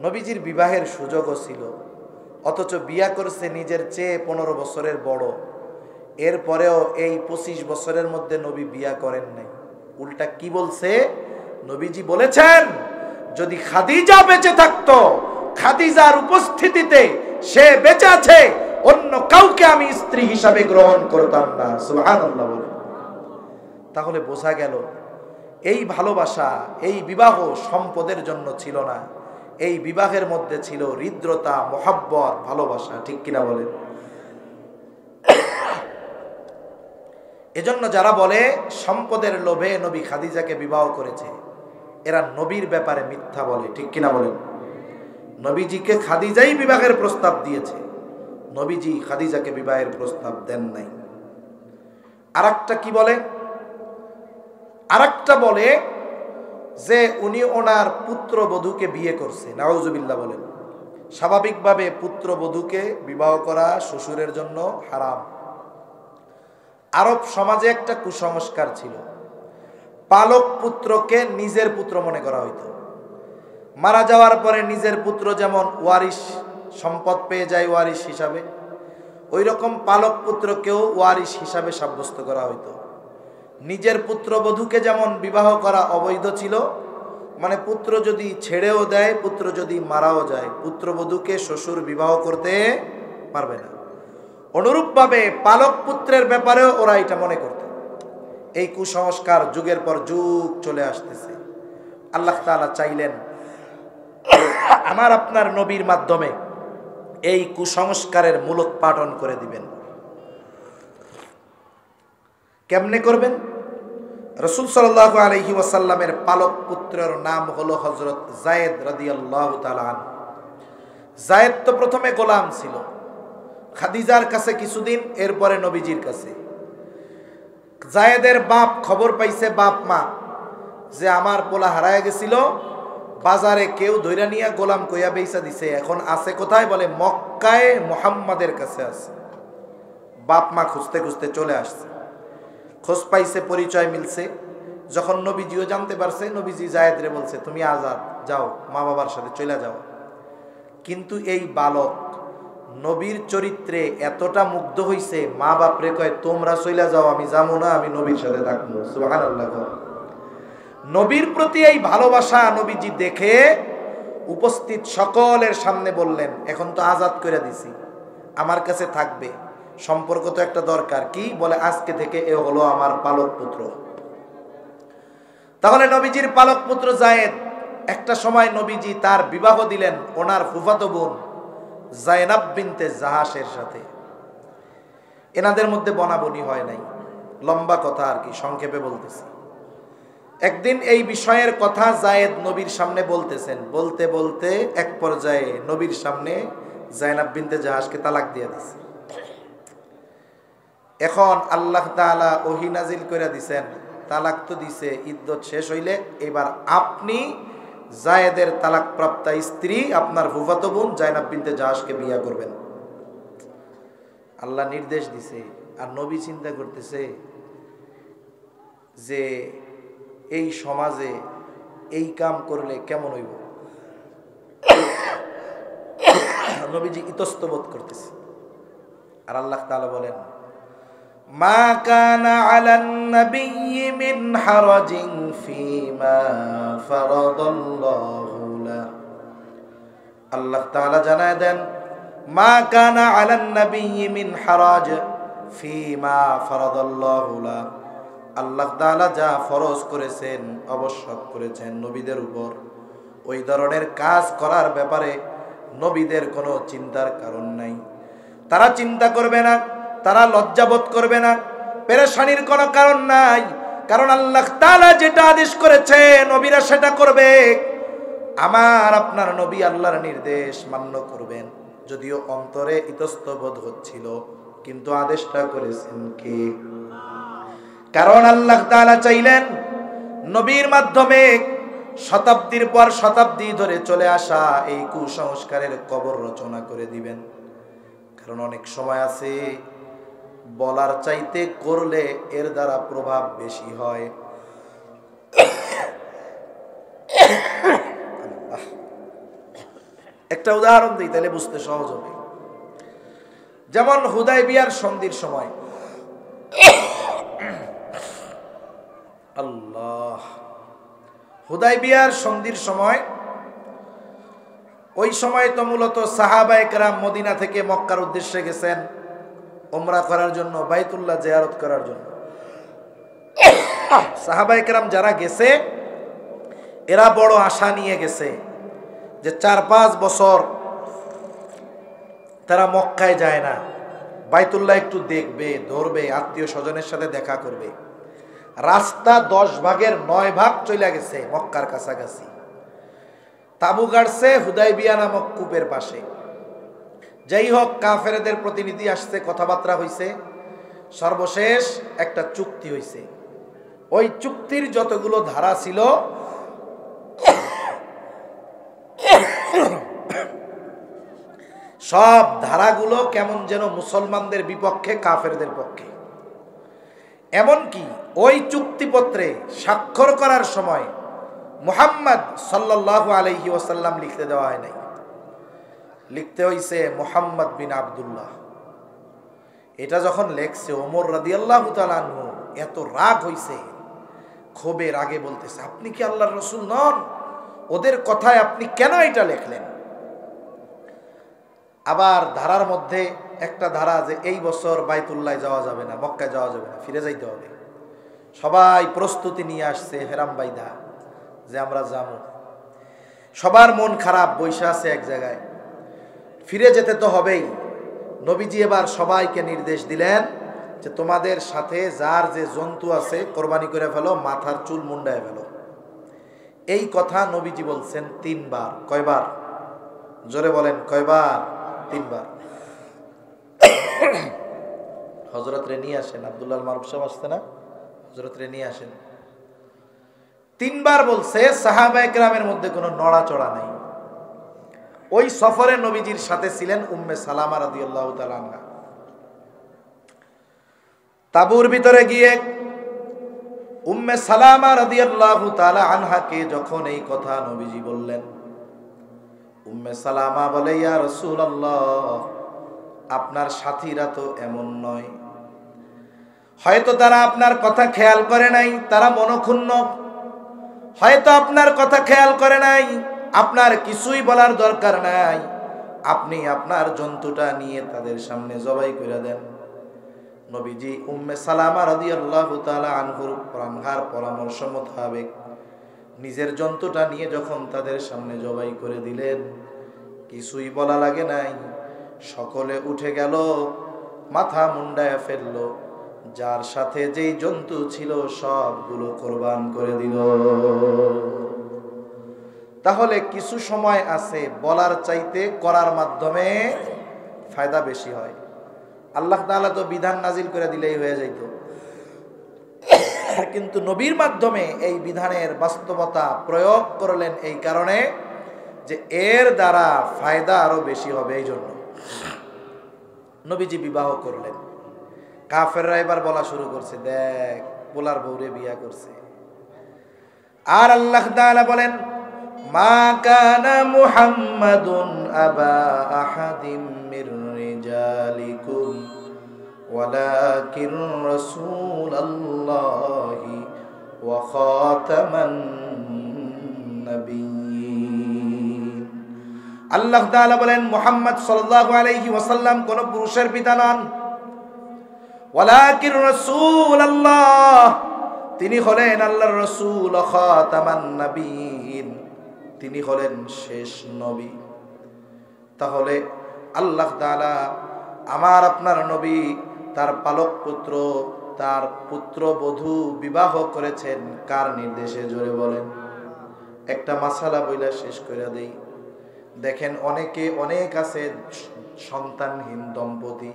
Speaker 1: নবীজির বিবাহের সুযোগও ছিল, অথচ বিয়া করছে নিজের চেয়ে 15 বছরের বড়। এরপরেও এই 25 বছরের মধ্যে নবী বিয়া করেন নাই। উল্টা কি বলছে? নবীজি বলেছেন, যদি খাদিজা বেঁচে থাকতো, খাদিজার উপস্থিতিতে সে বেঁচে আছে, অন্য কাউকে আমি স্ত্রী হিসাবে গ্রহণ করতাম না। সুবহানাল্লাহ। তাহলে বোঝা গেল এই ভালোবাসা, এই বিবাহ সম্পদের জন্য ছিল না, এই বিবাহের মধ্যে ছিল হৃদ্রতা, মোহাব্বত, ভালোবাসা। ঠিক কিনা বলেন? এজন্য যারা বলে সম্পদের লোভে নবী খাদিজাকে বিবাহ করেছে, এরা নবীর ব্যাপারে মিথ্যা বলে। ঠিক কিনা বলেন? নবীজিকে খাদিজাই বিবাহের প্রস্তাব দিয়েছে, নবীজি খাদিজাকে বিবাহের প্রস্তাব দেন নাই। আরেকটা কি বলে? আরেকটা বলে যে উনি ওনার পুত্রবধূকে বিয়ে করছে। নাউজুবিল্লাহ বলেন। স্বাভাবিকভাবে পুত্রবধূকে বিবাহ করা শ্বশুরের জন্য হারাম। আরব সমাজে একটা কুসংস্কার ছিল, পালক পুত্রকে নিজের পুত্র মনে করা হইতো। মারা যাওয়ার পরে নিজের পুত্র যেমন ওয়ারিশ, সম্পদ পেয়ে যায় ওয়ারিশ হিসাবে, ওই রকম পালক পুত্রকেও ওয়ারিশ হিসাবে সাব্যস্ত করা হইতো। নিজের পুত্রবধূকে যেমন বিবাহ করা অবৈধ ছিল, মানে পুত্র যদি ছেড়েও দেয়, পুত্র যদি মারাও যায়, পুত্রবধূকে শ্বশুর বিবাহ করতে পারবে না। অনুরূপভাবে পালক পুত্রের ব্যাপারেও ওরা এটা মনে করত। এই কুসংস্কার যুগের পর যুগ চলে আসতেছে। আল্লাহ তাআলা চাইলেন আমার আপনার নবীর মাধ্যমে এই কুসংস্কারের মূলোৎপাটন করে দিবেন। কেমনে করবেন? রাসূল সাল্লাল্লাহু আলাইহি ওয়াসাল্লামের পালক পুত্রের নাম হলো হযরত যায়েদ রাদিয়াল্লাহু তাআলা আনহু। যায়েদ তো প্রথমে গোলাম ছিল, খাদিজার কাছে কিছুদিন, এরপরে নবীজির কাছে। যায়েদের বাপ খবর পাইছে, বাপ মা, যে আমার পোলা হারায় গেছিল, বাজারে কেউ ধইরা নিয়ে গোলাম কইয়া বেচা দিছে, এখন আছে কোথায়? বলে মক্কায় মুহাম্মাদের কাছে আছে। বাপ মা খুঁজতে খুঁজতে চলে আসছে, খোঁজ পাইছে, পরিচয় মিলছে। যখন নবীজিও জানতে পারছে, নবীজি যায়েদরে বলছে তুমি আজাদ, যাও মা বাবার সাথে চলে যাও। কিন্তু এই বালক নবীর চরিত্রে এতটা মুগ্ধ হইছে, মা বাপরে কয় তোমরা চলে যাও, আমি যাবো না, আমি নবীর সাথে থাকবো। সুবহানাল্লাহ। নবীর প্রতি এই ভালোবাসা নবীজি দেখে উপস্থিত সকলের সামনে বললেন, এখন তো আজাদ করে দিছি, আমার কাছে থাকবে, সম্পর্ক তো একটা দরকার। কি বলে? আজকে থেকে এ হলো আমার পালক পুত্র। তাহলে নবীজির পালক পুত্র যায়েদ। একটা সময় নবীজি তার বিবাহ দিলেন ওনার ফুফাতো বোন যায়নাব বিনতে জাহাসের সাথে। এনাদের মধ্যে বনাবনি হয় নাই, লম্বা কথা আর কি, সংক্ষেপে বলতেছি। একদিন এই বিষয়ের কথা যায়েদ নবীর সামনে বলতেছেন, বলতে বলতে এক পর্যায়ে নবীর সামনে যায়নাব বিনতে জাহাসকে তালাক দিয়ে দিছে। এখন আল্লাহ তাআলা ওহী নাজিল করে দিছেন, তালাক তো দিছে, ইদ্যত শেষ হইলে এবার আপনি জায়েদের তালাকপ্রাপ্তা স্ত্রী আপনার ফুফাতো বোন জায়নাব বিনতে জাহাশকে বিয়ে করবেন। আল্লাহ নির্দেশ দিছে। আর নবী চিন্তা করতেছে যে এই সমাজে এই কাম করলে কেমন হইব। নবীজি ইতস্তবোধ করতেছে। আর আল্লাহ তাআলা বলেন, মা কানা আলান নাবিয়্যি মিন হারাজিন ফীমা ফারাদাল্লাহু লা। আল্লাহ তাআলা জানায় দেন, মা কানা আলান নাবিয়্যি মিন হারাজ ফীমা ফারাদাল্লাহু লা। আল্লাহ তাআলা যা ফরজ করেছেন, আবশ্যক করেছেন নবীদের উপর, ওই ধরনের কাজ করার ব্যাপারে নবীদের কোনো চিন্তার কারণ নাই। তারা চিন্তা করবে না, তারা লজ্জাবোধ করবে না, পেরেশানির কোনো কারণ নাই। কারণ আল্লাহ তাআলা যেটা আদেশ করেছে নবীরা সেটা করবে। আমার আপনার নবী আল্লাহর নির্দেশ মান্য করবেন, যদিও অন্তরে ইতস্তবোধ হচ্ছিল, কিন্তু আদেশটা করেছেন কে? কারণ আল্লাহ তাআলা চাইলেন নবীর মাধ্যমে শতাব্দীর পর শতাব্দী ধরে চলে আসা এই কুসংস্কারের কবর রচনা করে দিবেন। কারণ অনেক সময় আছে বলার চাইতে করলে এর দ্বারা প্রভাব বেশি হয়। একটা উদাহরণ দিই, তাহলে বুঝতে সহজ হবে। যেমন হুদায়বিয়ার সন্ধির সময়, আল্লাহ, হুদায়বিয়ার সন্ধির সময়, ওই সময় তো মূলত সাহাবায়ে কেরাম মদিনা থেকে মক্কার উদ্দেশ্যে গেছেন উমরা করার জন্য, বাইতুল্লাহ জিয়ারত করার জন্য। সাহাবায়ে কেরাম যারা গেছে এরা বড় আশা নিয়ে গেছে যে ৪-৫ বছর তারা মক্কায় যায় না, বাইতুল্লাহ একটু দেখবে, ধরবে, আত্মীয় স্বজনের সাথে দেখা করবে। রাস্তা ১০ ভাগের ৯ ভাগ চলে গেছে মক্কার কাছাকাছি। তাবু গাড়ছে হুদায়বিয়া নামক কূপের পাশে। যাই হোক, কাফেরদের প্রতিনিধি আসছে, কথাবার্তা হইছে, সর্বশেষ একটা চুক্তি হইছে। ওই চুক্তির যতগুলো ধারা ছিল সব ধারাগুলো কেমন যেন মুসলমানদের বিপক্ষে, কাফেরদের পক্ষে। এমনকি ওই চুক্তিপত্রে স্বাক্ষর করার সময় মুহাম্মদ সাল্লাল্লাহু আলাইহি ওয়াসাল্লাম লিখতে দেওয়া হয় নাই, লিখতে হইছে মুহাম্মদ বিন আব্দুল্লাহ। এটা যখন লেখছে ওমর রাদিয়াল্লাহু তাআলা আনহু এত রাগ হইছে, ক্ষোভে রাগে বলতেছে, আপনি কি আল্লাহর রাসূল নন? ওদের কথায় আপনি কেন এটা লিখলেন? আবার ধারার মধ্যে একটা ধারা যে এই বছর বাইতুল্লাহ যাওয়া যাবে না, মক্কায় যাওয়া যাবে না, ফিরে যাইতে হবে। সবাই প্রস্তুতি নিয়ে আসছে হেরাম বাইদা যে আমরা যাবো। সবার মন খারাপ, বৈশা আছে এক জায়গায়, ফিরে যেতে তো হবেই। নবীজি এবার সবাইকে নির্দেশ দিলেন যে তোমাদের সাথে যার যে জন্তু আছে কোরবানি করে ফেলো, মাথার চুল মুন্ডায় ফেলো। এই কথা নবীজি বলছেন ৩ বার। কয়বার? জোরে বলেন, কয়বার? ৩ বার। হযরত রে নিয়ে আসেন, আব্দুল্লাহ মারুফ সাহেব আসছে না, হযরত রে নিয়ে আসেন। ৩ বার বলছে। সাহাবায়ে কেরামের মধ্যে কোনো নড়াচড়া নাই। ওই সফরে নবীজির সাথে ছিলেন উম্মে সালামা রাদিয়াল্লাহু তাআলা আনহা। তাবুর ভিতরে গিয়ে উম্মে সালামা রাদিয়াল্লাহু তাআলা আনহাকে যখন এই কথা নবীজি বললেন, উম্মে সালামা বলে, ইয়া রাসূলুল্লাহ, আপনার সাথীরা তো এমন নয়, হয়তো তারা আপনার কথা খেয়াল করে নাই, তারা মনক্ষুণ্ণ, হয়তো আপনার কথা খেয়াল করে নাই, আপনার কিছুই বলার দরকার নাই, আপনি আপনার জন্তুটা নিয়ে তাদের সামনে জবাই করে দেন। নবীজি উম্মে সালামা রাদিয়াল্লাহু তাআলা আনহার পরামর্শ মোতাবেক নিজের জন্তুটা নিয়ে যখন তাদের সামনে জবাই করে দিলেন, কিছুই বলা লাগে নাই, সকলে উঠে গেল, মাথা মুন্ডায় ফেললো, যার সাথে যেই জন্তু ছিল সবগুলো কোরবান করে দিল। তাহলে কিছু সময় আছে বলার চাইতে করার মাধ্যমে ফায়দা বেশি হয়। আল্লাহ তাআলা তো বিধান নাজিল করে দিলেই হয়ে যাইত। কিন্তু নবীর মাধ্যমে এই বিধানের বাস্তবতা প্রয়োগ করলেন এই কারণে যে এর দ্বারা ফায়দা আরো বেশি হবে। এই জন্য নবীজি বিবাহ করলেন। কাফেররা এবার বলা শুরু করছে, দেখ পোলার বউরে বিয়া করছে। আর আল্লাহ তাআলা বলেন, মা কানা মুহাম্মাদুন আবা আহাদিম মির রিজালিকুম ওয়ালাকিন রাসূলুল্লাহি ওয়া খাতামান নাবিয়্যিন। আল্লাহ তাআলা বলেন, মুহাম্মদ সাল্লাল্লাহু আলাইহি ওয়াসাল্লাম কোন পুরুষের পিতা নন, ওয়ালাকিন রাসূলুল্লাহ, তিনি হলেন আল্লাহর রাসূল, খাতামান নাবিয়্যিন, তিনি হলেন শেষ নবী। তাহলে আল্লাহ তাআলা আমার আপনার নবী তার পালক পুত্র, তার পুত্রবধূ বিবাহ করেছেন কার নির্দেশে? জোরে বলেন। একটা মাসালা বইলা শেষ করে দেই। দেখেন অনেক আছে সন্তানহীন দম্পতি,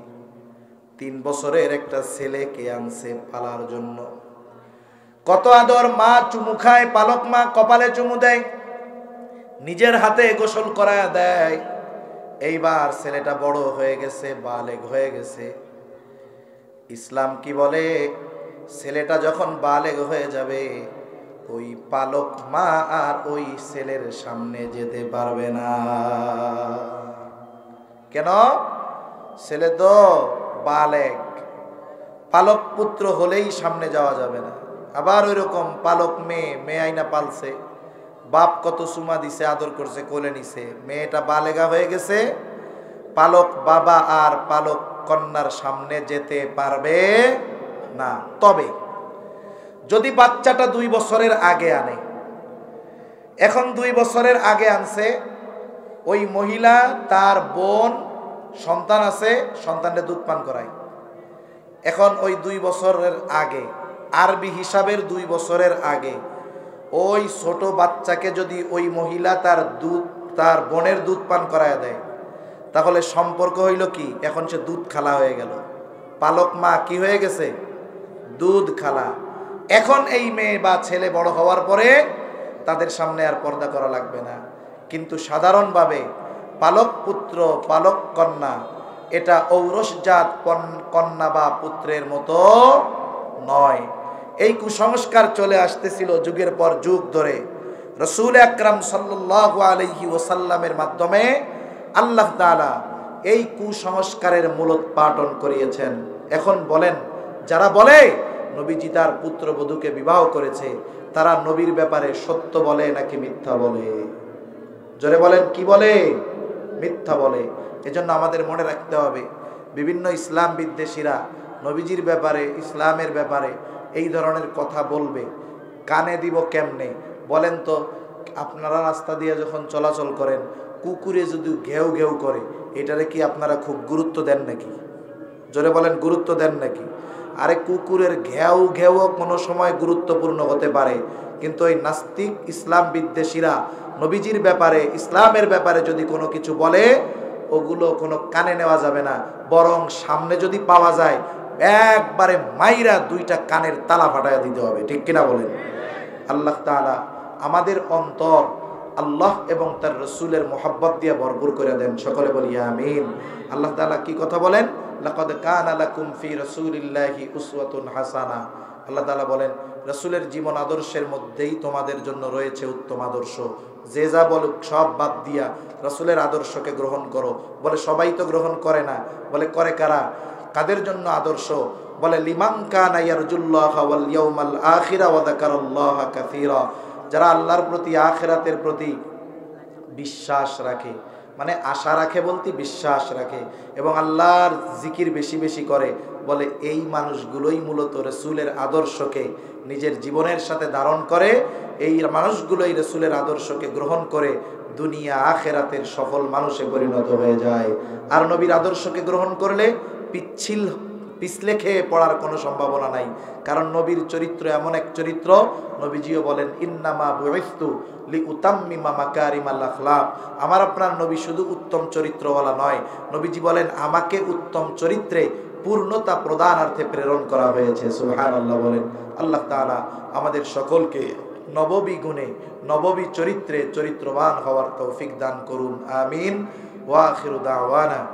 Speaker 1: 3 বছরের একটা ছেলেকে আনছে পালার জন্য। কত আদর, মা চুমু খায়, পালক মা কপালে চুমু দেয়, নিজের হাতে গোসল করায় দেয়। এইবার ছেলেটা বড় হয়ে গেছে, বালেগ হয়ে গেছে। ইসলাম কি বলে? ছেলেটা যখন বালেগ হয়ে যাবে, ওই পালক মা আর ওই ছেলের সামনে যেতে পারবে না। কেন? ছেলে তো বালেগ, পালক পুত্র হলেই সামনে যাওয়া যাবে না। আবার ওই রকম পালক মেয়ে আইনা পালছে, বাপ কত সুমা দিছে, আদর করছে, কোলে নিছে, মেয়েটা বালেগা হয়ে গেছে, পালক বাবা আর পালক কন্যার সামনে যেতে পারবে না। তবে যদি বাচ্চাটা 2 বছরের আগে আনে, এখন 2 বছরের আগে আনছে, ওই মহিলা তার বোন সন্তান আছে, সন্তানকে দুধ পান করায়। এখন ওই 2 বছরের আগে, আরবি হিসাবের 2 বছরের আগে, ওই ছোট বাচ্চাকে যদি ওই মহিলা তার বোনের দুধ পান করায় দেয়, তাহলে সম্পর্ক হইল কি? এখন সে দুধ খালা হয়ে গেল। পালক মা কি হয়ে গেছে? দুধ খালা। এখন এই মেয়ে বা ছেলে বড় হওয়ার পরে তাদের সামনে আর পর্দা করা লাগবে না। কিন্তু সাধারণভাবে পালক পুত্র পালক কন্যা এটা ঔরসজাত কন্যা বা পুত্রের মতো নয়। এই কুসংস্কার চলে আসতেছিল যুগের পর যুগ ধরে। রাসূল আকরাম সাল্লাল্লাহু আলাইহি ওয়াসাল্লামের মাধ্যমে আল্লাহ তাআলা এই কুসংস্কারের মূলোৎপাটন করিয়েছেন। এখন বলেন, যারা বলে নবীজি তার পুত্রবধূকে বিবাহ করেছে, তারা নবীর ব্যাপারে সত্য বলে নাকি মিথ্যা বলে? জোরে বলেন, কি বলে? মিথ্যা বলে। এজন্য আমাদের মনে রাখতে হবে, বিভিন্ন ইসলাম বিদ্বেষীরা নবীজির ব্যাপারে, ইসলামের ব্যাপারে এই ধরনের কথা বলবে, কানে দিব কেমনে? বলেন তো, আপনারা রাস্তা দিয়ে যখন চলাচল করেন, কুকুরে যদি ঘেউ ঘেউ করে, এটারে কি আপনারা খুব গুরুত্ব দেন নাকি? জোরে বলেন, গুরুত্ব দেন নাকি? আরে কুকুরের ঘেউ ঘেউ কোনো সময় গুরুত্বপূর্ণ হতে পারে, কিন্তু ওই নাস্তিক ইসলাম বিদ্বেষীরা নবীজির ব্যাপারে, ইসলামের ব্যাপারে যদি কোনো কিছু বলে, ওগুলো কোনো কানে নেওয়া যাবে না, বরং সামনে যদি পাওয়া যায় একবারে মাইরা 2টা কানের তালা ফাটাইয়া দিতে হবে। ঠিক কিনা বলেন? আল্লাহ তাআলা আমাদের অন্তর আল্লাহ এবং তার রাসূলের মোহাব্বত দিয়ে ভরপুর করে দেন। সকলে বলি আমিন। আল্লাহ তাআলা কি কথা বলেন? লাকাদ কানা লাকুম ফি রাসূলিল্লাহি উসওয়াতুন হাসানা। আল্লাহ তাআলা বলেন, রাসূলের জীবন আদর্শের মধ্যেই তোমাদের জন্য রয়েছে উত্তম আদর্শ। যে যা বলুক সব বাদ দিয়া রাসূলের আদর্শকে গ্রহণ করো। বলে সবাই তো গ্রহণ করে না। বলে করে কারা? কাদের জন্য আদর্শ? বলে লিমান কানা ইয়ারজুল্লাহ ওয়াল ইয়াউমাল আখিরা ওয়া যাকারাল্লাহা কাসীরা। যারা আল্লাহর প্রতি, আখিরাতের প্রতি বিশ্বাস রাখে, মানে আশা রাখে বলতে বিশ্বাস রাখে, এবং আল্লাহর জিকির বেশি বেশি করে, বলে এই মানুষগুলোই মূলত রাসূলের আদর্শকে নিজের জীবনের সাথে ধারণ করে। এই মানুষগুলোই রাসূলের আদর্শকে গ্রহণ করে দুনিয়া আখিরাতের সফল মানুষে পরিণত হয়ে যায়। আর নবীর আদর্শকে গ্রহণ করলে পিছলে খেয়ে পড়ার কোনো সম্ভাবনা নাই। কারণ নবীর চরিত্র এমন এক চরিত্র, নবীজিও বলেন, ইন্নামা বুইসতু লিউতাম্মিমা মাকারিমাল আখলাক। আমার আপনার নবী শুধু উত্তম চরিত্রওয়ালা নয়, নবীজি বলেন আমাকে উত্তম চরিত্রে পূর্ণতা প্রদানার্থে প্রেরণ করা হয়েছে। সুবহানাল্লাহ বলেন। আল্লাহ তাআলা আমাদের সকলকে নববী গুণে নববী চরিত্রে চরিত্রবান হওয়ার তৌফিক দান করুন। আমিন। ওয়া আখিরু দাওয়ানা